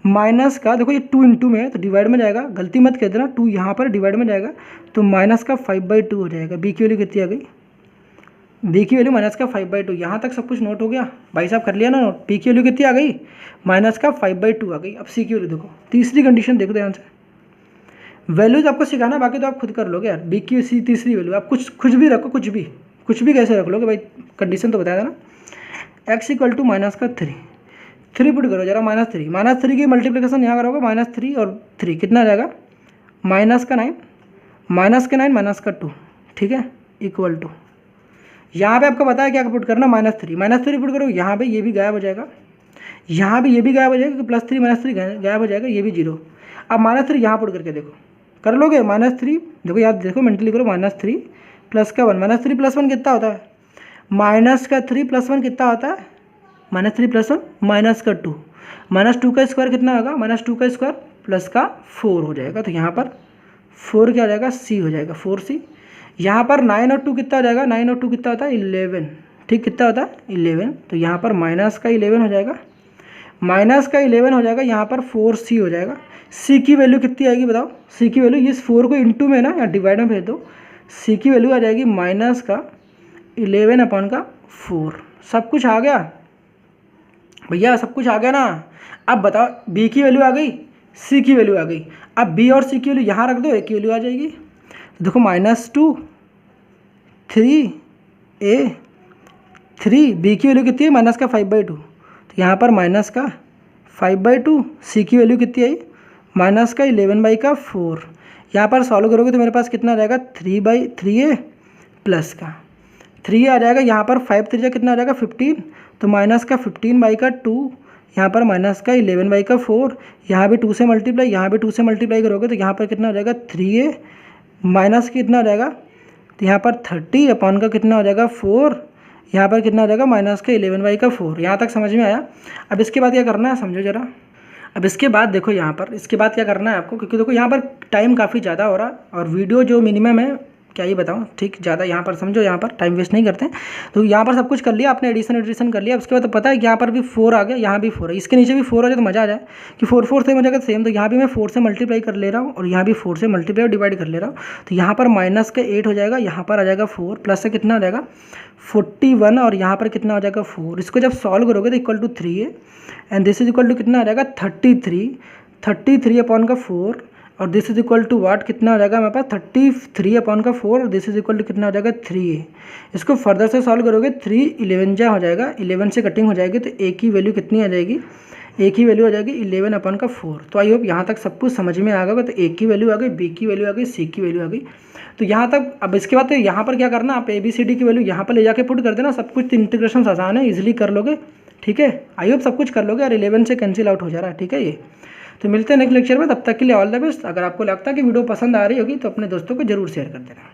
माइनस का, देखो ये 2 इंटू में है तो डिवाइड में जाएगा, गलती मत कर देना, 2 यहाँ पर डिवाइड में जाएगा तो -5/2 हो जाएगा। बी की वैल्यू कितनी आ गई, बी की वैल्यू -5/2। यहाँ तक सब कुछ नोट हो गया भाई साहब, कर लिया ना नोट। बी की वैल्यू कितनी आ गई, -5/2 आ गई। अब सी की वैल्यू देखो, तीसरी कंडीशन देखो ध्यान से, वैल्यूज आपको सिखाना, बाकी तो आप खुद कर लोगे यार। बी की सी तीसरी वैल्यू, आप कुछ भी रखो, कुछ भी कैसे रख लोगे भाई, कंडीशन तो बताया था ना। एक्स इक्वल टू -3 पुट करो जरा, -3 की मल्टीप्लिकेशन यहाँ करोगे, -3 और 3 कितना आ जाएगा, -9 -2, ठीक है, इक्वल टू, यहाँ पे आपको पता है क्या पुट करना, -3 पुट करो, यहाँ पे ये भी गायब हो जाएगा, यहाँ भी ये भी गायब हो जाएगा, +3 -3 गायब हो जाएगा, ये भी 0। अब -3 यहाँ पुट करके देखो, कर लोगे, -3 देखो याद देखो, मेंटली करो, -3 प्लस का 1, -3 + 1 कितना होता है, -3 + 1 कितना होता है, -3 + 1 -2, -2 का स्क्वायर कितना होगा, -2 का स्क्वायर प्लस का 4 हो जाएगा, तो यहाँ पर 4 क्या हो जाएगा, c हो जाएगा, 4c। यहाँ पर 9 और 2 कितना हो जाएगा, 9 और 2 कितना होता है, 11, ठीक, कितना होता है, 11, तो यहाँ पर -11 हो जाएगा, -11 हो जाएगा, यहाँ पर 4c हो जाएगा। c की वैल्यू कितनी आएगी बताओ, c की वैल्यू, इस 4 को इंटू में ना या डिवाइड में भेज दो, c की वैल्यू आ जाएगी -11/4। सब कुछ आ गया भैया, सब कुछ आ गया ना। अब बताओ, b की वैल्यू आ गई, c की वैल्यू आ गई, अब b और c की वैल्यू यहाँ रख दो, a की वैल्यू आ जाएगी। तो देखो -2 3a 3, b की वैल्यू कितनी है, -5/2, तो यहाँ पर -5/2, c की वैल्यू कितनी आई, -11/4। यहाँ पर सॉल्व करोगे तो मेरे पास कितना आ जाएगा, 3a प्लस का 3 आ जाएगा, यहाँ पर 5 3 कितना आ जाएगा, 15, तो -15/2, यहाँ पर -11/4, यहाँ भी 2 से मल्टीप्लाई, यहाँ भी 2 से मल्टीप्लाई करोगे तो यहाँ पर कितना हो जाएगा, 3a माइनस कितना हो जाएगा, तो यहाँ पर 30 अपॉन का कितना हो जाएगा, 4, यहाँ पर कितना हो जाएगा, -11/4। यहाँ तक समझ में आया। अब इसके बाद क्या करना है समझो जरा। अब इसके बाद देखो यहाँ पर, इसके बाद क्या करना है आपको, क्योंकि देखो यहाँ पर टाइम काफ़ी ज़्यादा हो रहा है और वीडियो जो मिनिमम है, क्या ही बताऊँ, ठीक, ज़्यादा यहाँ पर समझो, यहाँ पर टाइम वेस्ट नहीं करते हैं। तो यहाँ पर सब कुछ कर लिया आपने, एडिशन कर लिया। उसके बाद तो पता है कि यहाँ पर भी 4 आ गया, यहाँ भी 4 है, इसके नीचे भी 4 आ जाए तो मज़ा आ जाए कि 4 से हो जाएगा सेम। तो यहाँ भी मैं 4 से मल्टीप्लाई कर ले रहा हूँ और यहाँ भी 4 से मल्टीप्लाई और डिवाइड कर ले रहा हूँ। तो यहाँ पर -8 हो जाएगा, यहाँ पर आ जाएगा 4, प्लस से कितना हो जाएगा 41, और यहाँ पर कितना हो जाएगा 4। इसको जब सॉल्व करोगे तो equal to 3a and this is equal to कितना आ जाएगा 33 अपॉन का 4, और this is equal to what, कितना हो जाएगा हमारे पास 33 अपॉन का 4, और दिस इज इक्वल टू कितना हो जाएगा 3a। इसको फर्दर से सॉल्व करोगे 3 11 जा हो जाएगा, 11 से कटिंग हो जाएगी तो a की वैल्यू कितनी आ जाएगी, एक ही वैल्यू आ जाएगी 11/4। तो आई होप यहाँ तक सब कुछ समझ में आ गया होगा। तो ए की वैल्यू आ गई, बी की वैल्यू आ गई, सी की वैल्यू आ गई। तो यहाँ तक अब इसके बाद तो यहाँ पर क्या करना, आप ABCD की वैल्यू यहाँ पर ले जाके पुट कर देना, सब कुछ इंटीग्रेशन आसान है, इजीली कर लोगे। ठीक है, आई होप सब कुछ कर लोगे। और 11 से कैंसिल आउट हो जा रहा है। ठीक है ये, तो मिलते हैं नेक्स्ट लेक्चर में, तब तक के लिए ऑल द बेस्ट। अगर आपको लगता है कि वीडियो पसंद आ रही होगी तो अपने दोस्तों को जरूर शेयर कर देना।